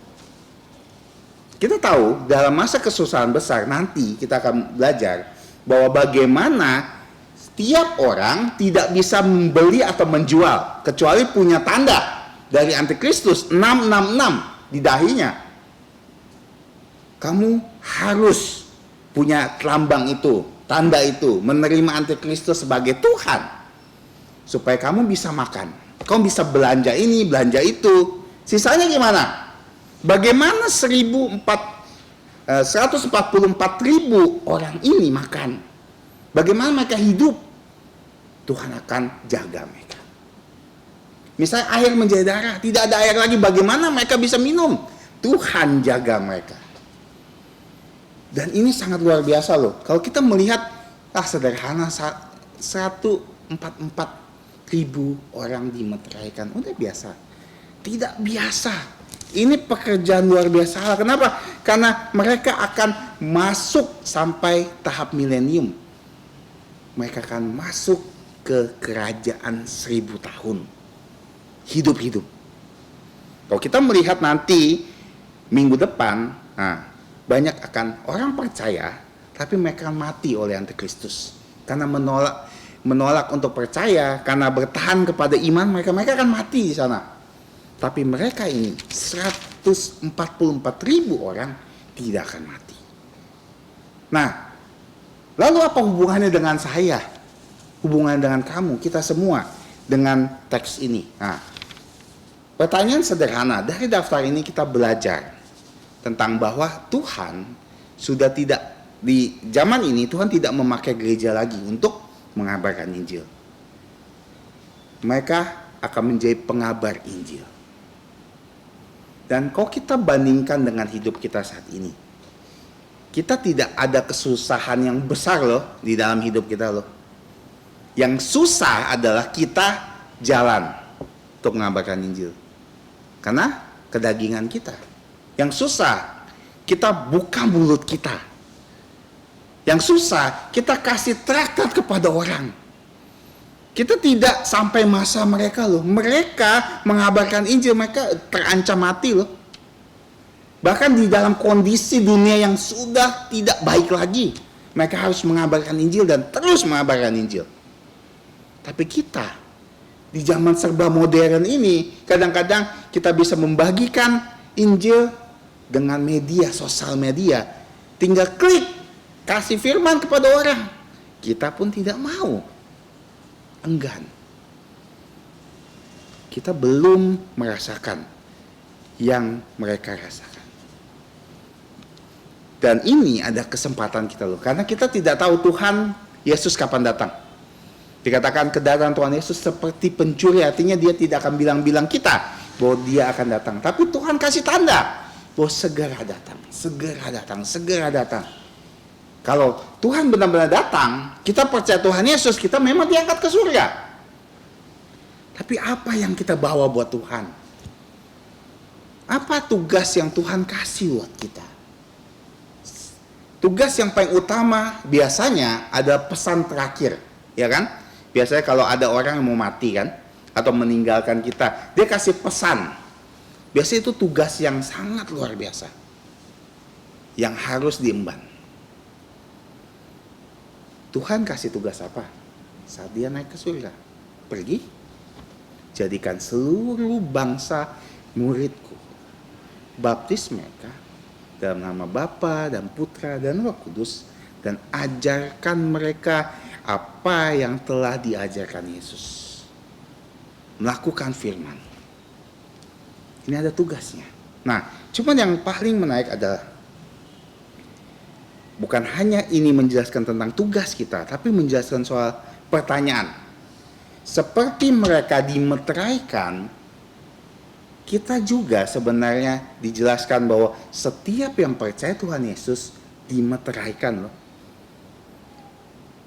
Kita tahu dalam masa kesusahan besar nanti kita akan belajar bahwa bagaimana setiap orang tidak bisa membeli atau menjual kecuali punya tanda dari Antikristus 666 di dahinya. Kamu harus punya lambang itu, tanda itu, menerima Antikristus sebagai Tuhan supaya kamu bisa makan. Kamu bisa belanja ini, belanja itu. Sisanya gimana? Bagaimana 144.000 orang ini makan? Bagaimana mereka hidup? Tuhan akan jaga mereka. Misalnya air menjadi darah, tidak ada air lagi, bagaimana mereka bisa minum? Tuhan jaga mereka. Dan ini sangat luar biasa loh. Kalau kita melihat, sederhana, 144.000 orang dimeteraikan, udah biasa. Tidak biasa. Ini pekerjaan luar biasa. Kenapa? Karena mereka akan masuk sampai tahap milenium. Mereka akan masuk ke kerajaan 1000 tahun. Hidup-hidup. Kalau kita melihat nanti minggu depan, banyak akan orang percaya, tapi mereka akan mati oleh antikristus. Karena menolak untuk percaya, karena bertahan kepada iman mereka akan mati di sana. Tapi mereka ini 144.000 orang tidak akan mati. Nah, lalu apa hubungannya dengan saya? Hubungannya dengan kamu, kita semua dengan teks ini. Nah, pertanyaan sederhana, dari daftar ini kita belajar tentang bahwa Tuhan sudah tidak, di zaman ini Tuhan tidak memakai gereja lagi untuk mengabarkan Injil. Mereka akan menjadi pengabar Injil. Dan kalau kita bandingkan dengan hidup kita saat ini, kita tidak ada kesusahan yang besar loh di dalam hidup kita loh. Yang susah adalah kita jalan untuk mengabarkan Injil. Karena kedagingan kita. Yang susah, kita buka mulut kita. Yang susah, kita kasih traktat kepada orang. Kita tidak sampai masa mereka loh. Mereka mengabarkan Injil, mereka terancam mati loh. Bahkan di dalam kondisi dunia yang sudah tidak baik lagi, mereka harus mengabarkan Injil dan terus mengabarkan Injil. Tapi kita, di zaman serba modern ini, kadang-kadang kita bisa membagikan Injil dengan media, sosial media. Tinggal klik, kasih firman kepada orang. Kita pun tidak mau. Enggan. Kita belum merasakan yang mereka rasakan. Dan ini ada kesempatan kita loh. Karena kita tidak tahu Tuhan Yesus kapan datang. Dikatakan kedatangan Tuhan Yesus seperti pencuri. Artinya dia tidak akan bilang-bilang kita bahwa dia akan datang. Tapi Tuhan kasih tanda bahwa segera datang, segera datang, segera datang. Kalau Tuhan benar-benar datang, kita percaya Tuhan Yesus, kita memang diangkat ke surga. Tapi apa yang kita bawa buat Tuhan? Apa tugas yang Tuhan kasih buat kita? Tugas yang paling utama biasanya ada pesan terakhir, ya kan? Biasanya kalau ada orang yang mau mati kan, atau meninggalkan kita, dia kasih pesan. Biasanya itu tugas yang sangat luar biasa, yang harus diemban. Tuhan kasih tugas apa? Saat dia naik ke surga, pergi, jadikan seluruh bangsa muridku, baptis mereka dalam nama Bapa dan Putra dan Roh Kudus, dan ajarkan mereka apa yang telah diajarkan Yesus. Melakukan firman. Ini ada tugasnya. Nah, cuman yang paling menarik adalah bukan hanya ini menjelaskan tentang tugas kita, tapi menjelaskan soal pertanyaan. Seperti mereka dimeteraikan, kita juga sebenarnya dijelaskan bahwa setiap yang percaya Tuhan Yesus dimeteraikan loh.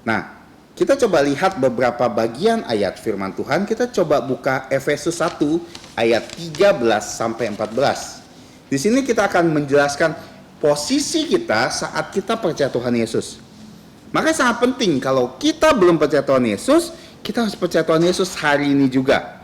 Nah, kita coba lihat beberapa bagian ayat firman Tuhan. Kita coba buka Efesus 1 ayat 13 sampai 14. Di sini kita akan menjelaskan posisi kita saat kita percaya Tuhan Yesus. Makanya sangat penting kalau kita belum percaya Tuhan Yesus, kita harus percaya Tuhan Yesus hari ini juga.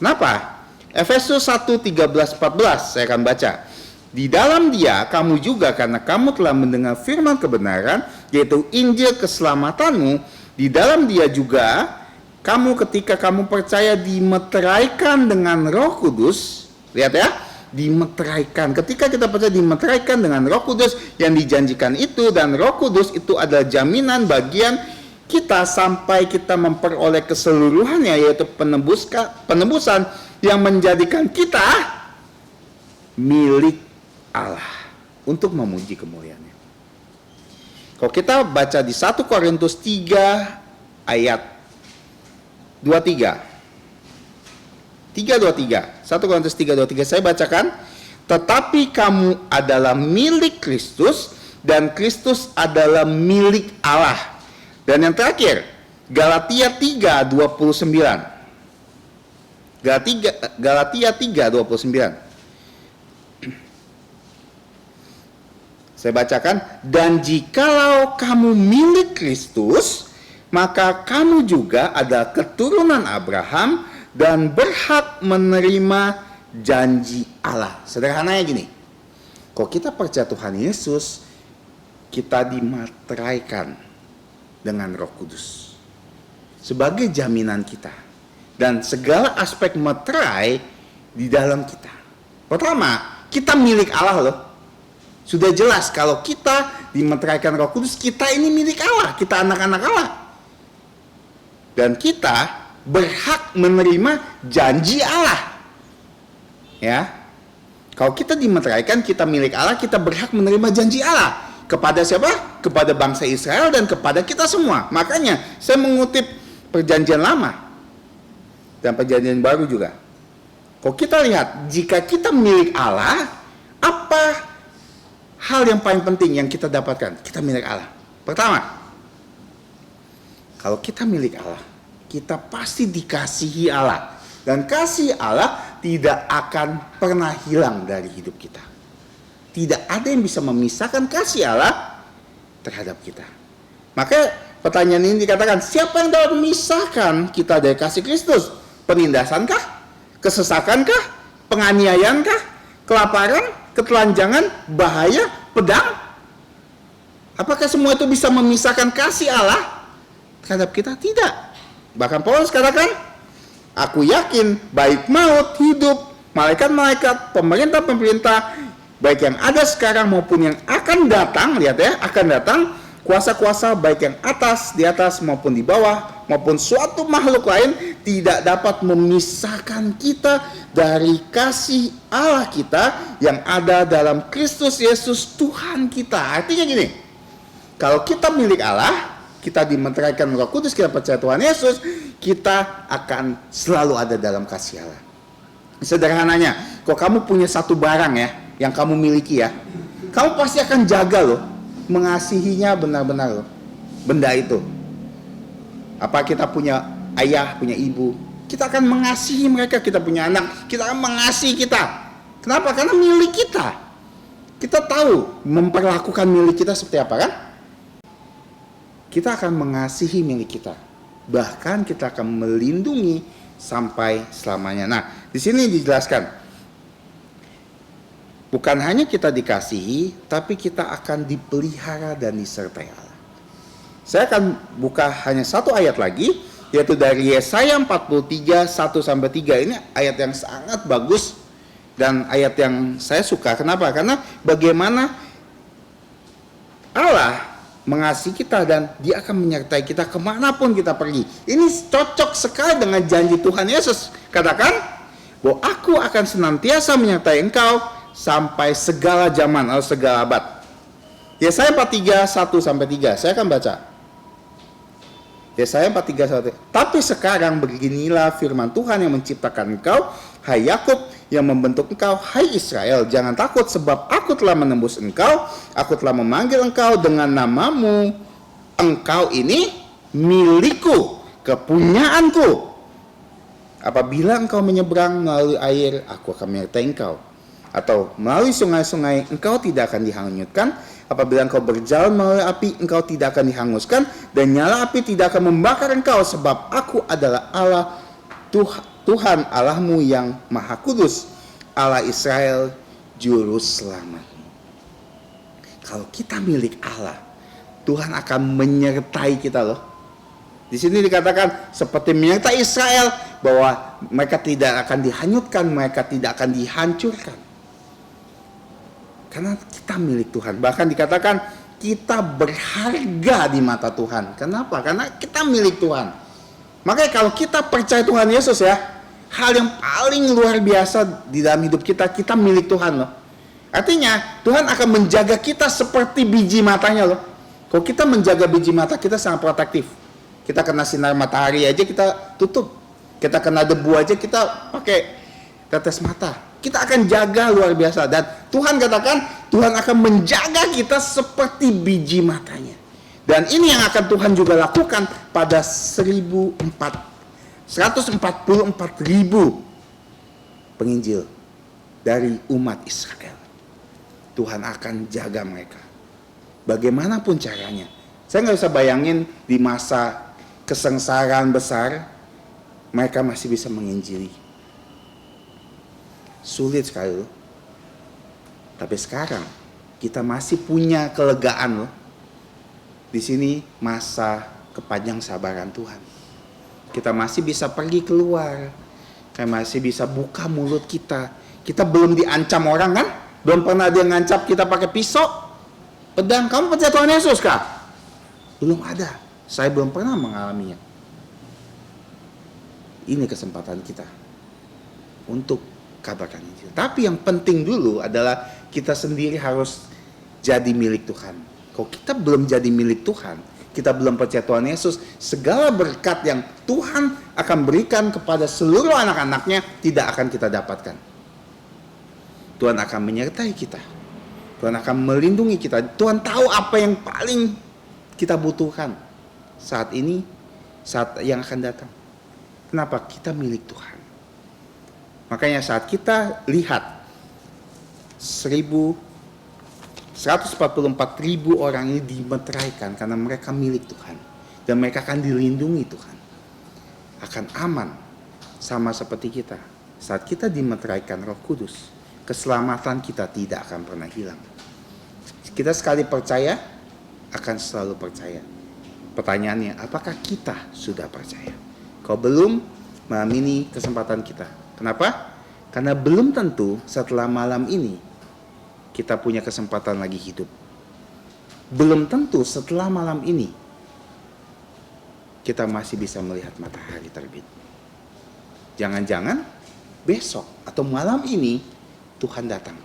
Kenapa? Efesus 1, 13, 14 saya akan baca. Di dalam Dia kamu juga, karena kamu telah mendengar firman kebenaran, yaitu Injil keselamatanmu, di dalam Dia juga kamu ketika kamu percaya dimeteraikan dengan Roh Kudus. Lihat ya, dimeteraikan. Ketika kita percaya dimeteraikan dengan Roh Kudus yang dijanjikan itu, dan Roh Kudus itu adalah jaminan bagian kita sampai kita memperoleh keseluruhannya, yaitu penebusan yang menjadikan kita milik Allah untuk memuji kemuliaan-Nya. Kalau kita baca di 1 Korintus 3 ayat 23. 3:23. 1 Korintus 3:23 saya bacakan. Tetapi kamu adalah milik Kristus dan Kristus adalah milik Allah. Dan yang terakhir, Galatia 3:29. Galatia 3:29. Saya bacakan, dan jikalau kamu milik Kristus, maka kamu juga adalah keturunan Abraham dan berhak menerima janji Allah. Sederhananya gini, kalau kita percaya Tuhan Yesus, kita dimateraikan dengan Roh Kudus sebagai jaminan kita, dan segala aspek materai di dalam kita. Pertama, kita milik Allah loh. Sudah jelas kalau kita dimeteraikan Roh Kudus, kita ini milik Allah, kita anak-anak Allah. Dan kita berhak menerima janji Allah. Ya. Kalau kita dimeteraikan, kita milik Allah, kita berhak menerima janji Allah. Kepada siapa? Kepada bangsa Israel dan kepada kita semua. Makanya saya mengutip Perjanjian Lama dan Perjanjian Baru juga. Kalau kita lihat, jika kita milik Allah, apa hal yang paling penting yang kita dapatkan? Kita milik Allah. Pertama, kalau kita milik Allah, kita pasti dikasihi Allah. Dan kasih Allah tidak akan pernah hilang dari hidup kita. Tidak ada yang bisa memisahkan kasih Allah terhadap kita. Maka pertanyaan ini dikatakan, siapa yang dapat memisahkan kita dari kasih Kristus? Penindasankah? Kesesakankah? Penganiayaankah? Kelaparan? Ketelanjangan, bahaya, pedang? Apakah semua itu bisa memisahkan kasih Allah terhadap kita? Tidak. Bahkan Paulus katakan, aku yakin baik maut, hidup, malaikat-malaikat, pemerintah-pemerintah, baik yang ada sekarang maupun yang akan datang, lihat ya, akan datang, kuasa-kuasa baik yang di atas maupun di bawah, maupun suatu makhluk lain tidak dapat memisahkan kita dari kasih Allah kita yang ada dalam Kristus Yesus Tuhan kita. Artinya gini, kalau kita milik Allah, kita dimeteraikan Roh Kudus, kita percaya Tuhan Yesus, kita akan selalu ada dalam kasih Allah. Sederhananya, kalau kamu punya satu barang ya, yang kamu miliki ya, kamu pasti akan jaga loh, mengasihinya benar-benar loh, benda itu. Apa kita punya ayah, punya ibu, kita akan mengasihi mereka. Kita punya anak, kita akan mengasihi kita. Kenapa? Karena milik kita. Kita tahu memperlakukan milik kita seperti apa kan? Kita akan mengasihi milik kita. Bahkan kita akan melindungi sampai selamanya. Nah, di sini dijelaskan, bukan hanya kita dikasihi, tapi kita akan dipelihara dan disertai Allah. Saya akan buka hanya satu ayat lagi, yaitu dari Yesaya 43, 1-3. Ini ayat yang sangat bagus dan ayat yang saya suka. Kenapa? Karena bagaimana Allah mengasihi kita dan Dia akan menyertai kita kemanapun kita pergi. Ini cocok sekali dengan janji Tuhan Yesus. Katakan, bahwa aku akan senantiasa menyertai engkau sampai segala zaman atau segala abad. Yesaya 43, 1-3. Saya akan baca. Yesaya 43, 1. Tapi sekarang beginilah firman Tuhan yang menciptakan engkau, hai Yakub, yang membentuk engkau, hai Israel. Jangan takut, sebab aku telah menembus engkau, aku telah memanggil engkau dengan namamu. Engkau ini milikku, kepunyaanku. Apabila engkau menyeberang melalui air, aku akan menyertai engkau. Atau melalui sungai-sungai, engkau tidak akan dihanyutkan. Apabila engkau berjalan melalui api, engkau tidak akan dihanguskan, dan nyala api tidak akan membakar engkau, sebab aku adalah Allah, Tuhan Allahmu yang Maha Kudus, Allah Israel, Juru Selamatmu. Kalau kita milik Allah, Tuhan akan menyertai kita loh. Di sini dikatakan seperti menyertai Israel, bahwa mereka tidak akan dihanyutkan, mereka tidak akan dihancurkan. Karena kita milik Tuhan. Bahkan dikatakan kita berharga di mata Tuhan. Kenapa? Karena kita milik Tuhan. Makanya kalau kita percaya Tuhan Yesus ya, hal yang paling luar biasa di dalam hidup kita, kita milik Tuhan loh. Artinya Tuhan akan menjaga kita seperti biji matanya loh. Kalau kita menjaga biji mata kita sangat protektif. Kita kena sinar matahari aja kita tutup. Kita kena debu aja kita pakai tetes mata. Kita akan jaga luar biasa. Dan Tuhan katakan Tuhan akan menjaga kita seperti biji matanya. Dan ini yang akan Tuhan juga lakukan pada 144.000 penginjil dari umat Israel. Tuhan akan jaga mereka. Bagaimanapun caranya. Saya nggak bisa bayangin di masa kesengsaraan besar, mereka masih bisa menginjili. Sulit sekali loh. Tapi sekarang, kita masih punya kelegaan loh. Di sini masa kepanjang sabaran Tuhan. Kita masih bisa pergi keluar. Kita masih bisa buka mulut kita. Kita belum diancam orang kan? Belum pernah dia ngancap kita pakai pisau, pedang. Kamu percaya Tuhan Yesus kah? Belum ada. Saya belum pernah mengalaminya. Ini kesempatan kita untuk kabarkan Injil. Tapi yang penting dulu adalah kita sendiri harus jadi milik Tuhan. Kalau kita belum jadi milik Tuhan, kita belum percaya Tuhan Yesus, segala berkat yang Tuhan akan berikan kepada seluruh anak-anaknya tidak akan kita dapatkan. Tuhan akan menyertai kita. Tuhan akan melindungi kita. Tuhan tahu apa yang paling kita butuhkan saat ini, saat yang akan datang. Kenapa? Kita milik Tuhan. Makanya saat kita lihat 144.000 orang ini dimeteraikan karena mereka milik Tuhan. Dan mereka akan dilindungi Tuhan. Akan aman. Sama seperti kita. Saat kita dimeteraikan Roh Kudus, keselamatan kita tidak akan pernah hilang. Kita sekali percaya, akan selalu percaya. Pertanyaannya, apakah kita sudah percaya? Kalau belum, malam ini kesempatan kita. Kenapa? Karena belum tentu setelah malam ini kita punya kesempatan lagi hidup. Belum tentu setelah malam ini kita masih bisa melihat matahari terbit. Jangan-jangan besok atau malam ini Tuhan datang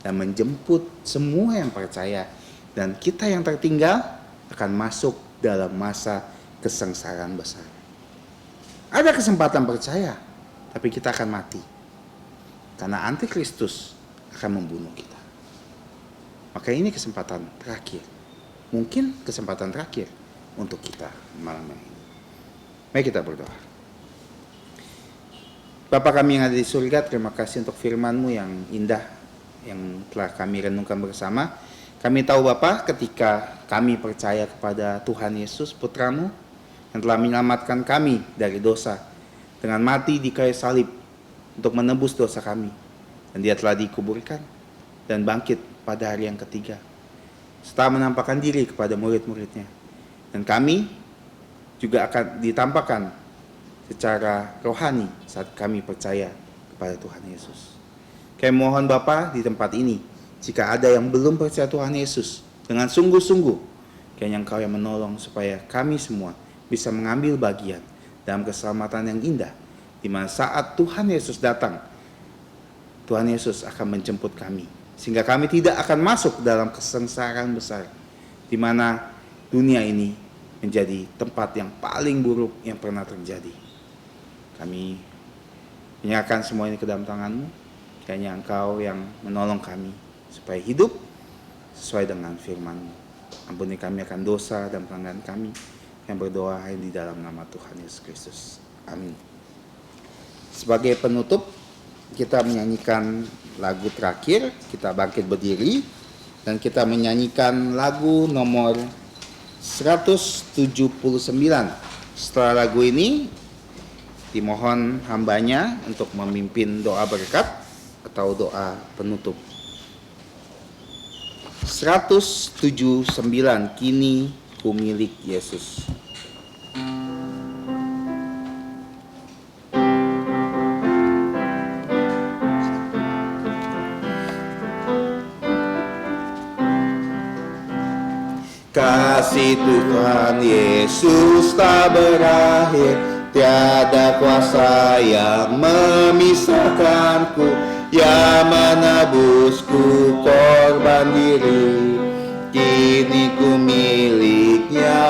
dan menjemput semua yang percaya, dan kita yang tertinggal akan masuk dalam masa kesengsaraan besar. Ada kesempatan percaya, tapi kita akan mati karena antikristus akan membunuh kita. Maka ini kesempatan terakhir, mungkin kesempatan terakhir untuk kita malam ini. Mari kita berdoa. Bapa kami yang ada di surga, terima kasih untuk firman-Mu yang indah, yang telah kami renungkan bersama. Kami tahu Bapa, ketika kami percaya kepada Tuhan Yesus, Putra-Mu, yang telah menyelamatkan kami dari dosa, dengan mati di kayu salib, untuk menebus dosa kami. Dan Dia telah dikuburkan, dan bangkit pada hari yang ketiga, setelah menampakkan diri kepada murid-murid-Nya. Dan kami juga akan ditampakkan secara rohani saat kami percaya kepada Tuhan Yesus. Kami mohon Bapa di tempat ini, jika ada yang belum percaya Tuhan Yesus, dengan sungguh-sungguh, kiranya Engkau yang menolong supaya kami semua bisa mengambil bagian dalam keselamatan yang indah, di mana saat Tuhan Yesus datang, Tuhan Yesus akan menjemput kami, sehingga kami tidak akan masuk dalam kesengsaraan besar, di mana dunia ini menjadi tempat yang paling buruk yang pernah terjadi. Kami menyerahkan semua ini ke dalam tangan-Mu. Kiranya Engkau yang menolong kami supaya hidup sesuai dengan firman-Mu. Ampuni kami akan dosa dan pelanggaran kami. Yang berdoa di dalam nama Tuhan Yesus Kristus. Amin. Sebagai penutup, kita menyanyikan lagu terakhir. Kita bangkit berdiri dan kita menyanyikan lagu nomor 179. Setelah lagu ini, dimohon hambanya untuk memimpin doa berkat atau doa penutup. 179, kini ku milik Yesus. Kasih Tuhan Yesus tak berakhir, tiada kuasa yang memisahkanku yang menebusku korban diri, kini ku miliknya,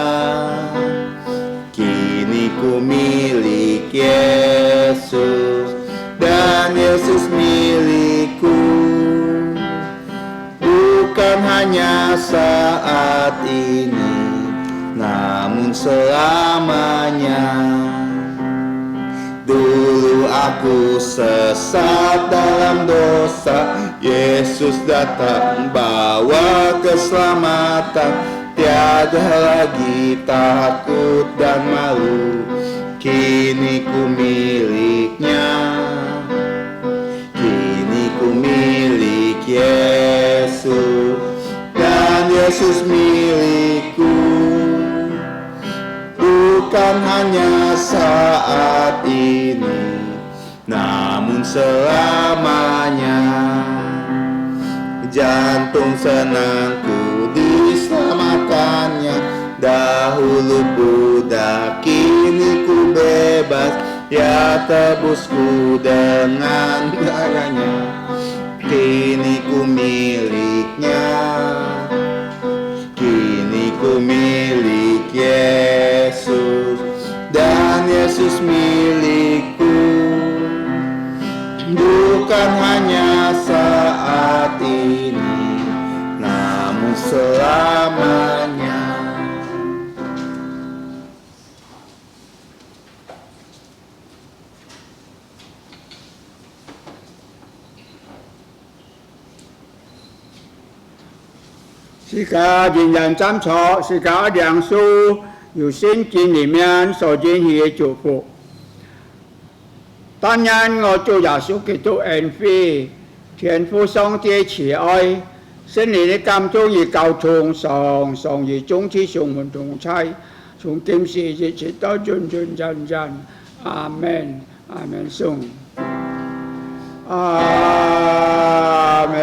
kini ku milik Yesus, dan Yesus milikku, bukan hanya saat ini, namun selamanya. Dulu aku sesat dalam dosa, Yesus datang bawa keselamatan. Tiada lagi takut dan malu, kini ku miliknya, kini ku milik Yesus, dan Yesus milikku, bukan hanya saat ini, namun selamanya. Jantung senangku diselamatkannya, dahulu budak, kini ku bebas, ya tebusku dengan darahnya, kini ku miliknya, kini ku milik Yesus, dan Yesus milikku, bukan hanya saat ini, namun selamanya.是个人人站错，是个良书，有圣经里面所应许的祝福。當然，我做耶穌基督恩惠，天父上帝慈愛，聖靈的監督與交通上與眾子上門同在，從今時一直到永永遠遠。阿門，阿門，頌。阿門。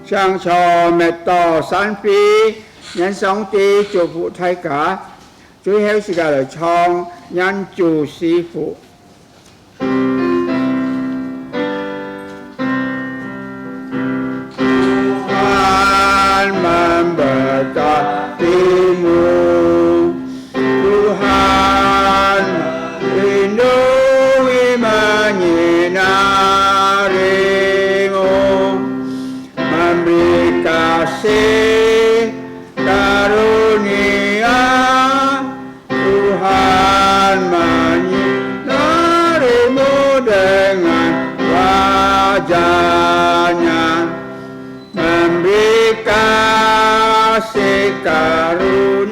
上初滅道三非，願上帝祝福大家。最後時間嚟唱願主賜福。Tuhan memberkatimu, Tuhan lindungi menyinarimu, memberi kasih karunia, Tuhan menyinarimu dengan wajah-Nya, memberi kasih karunia.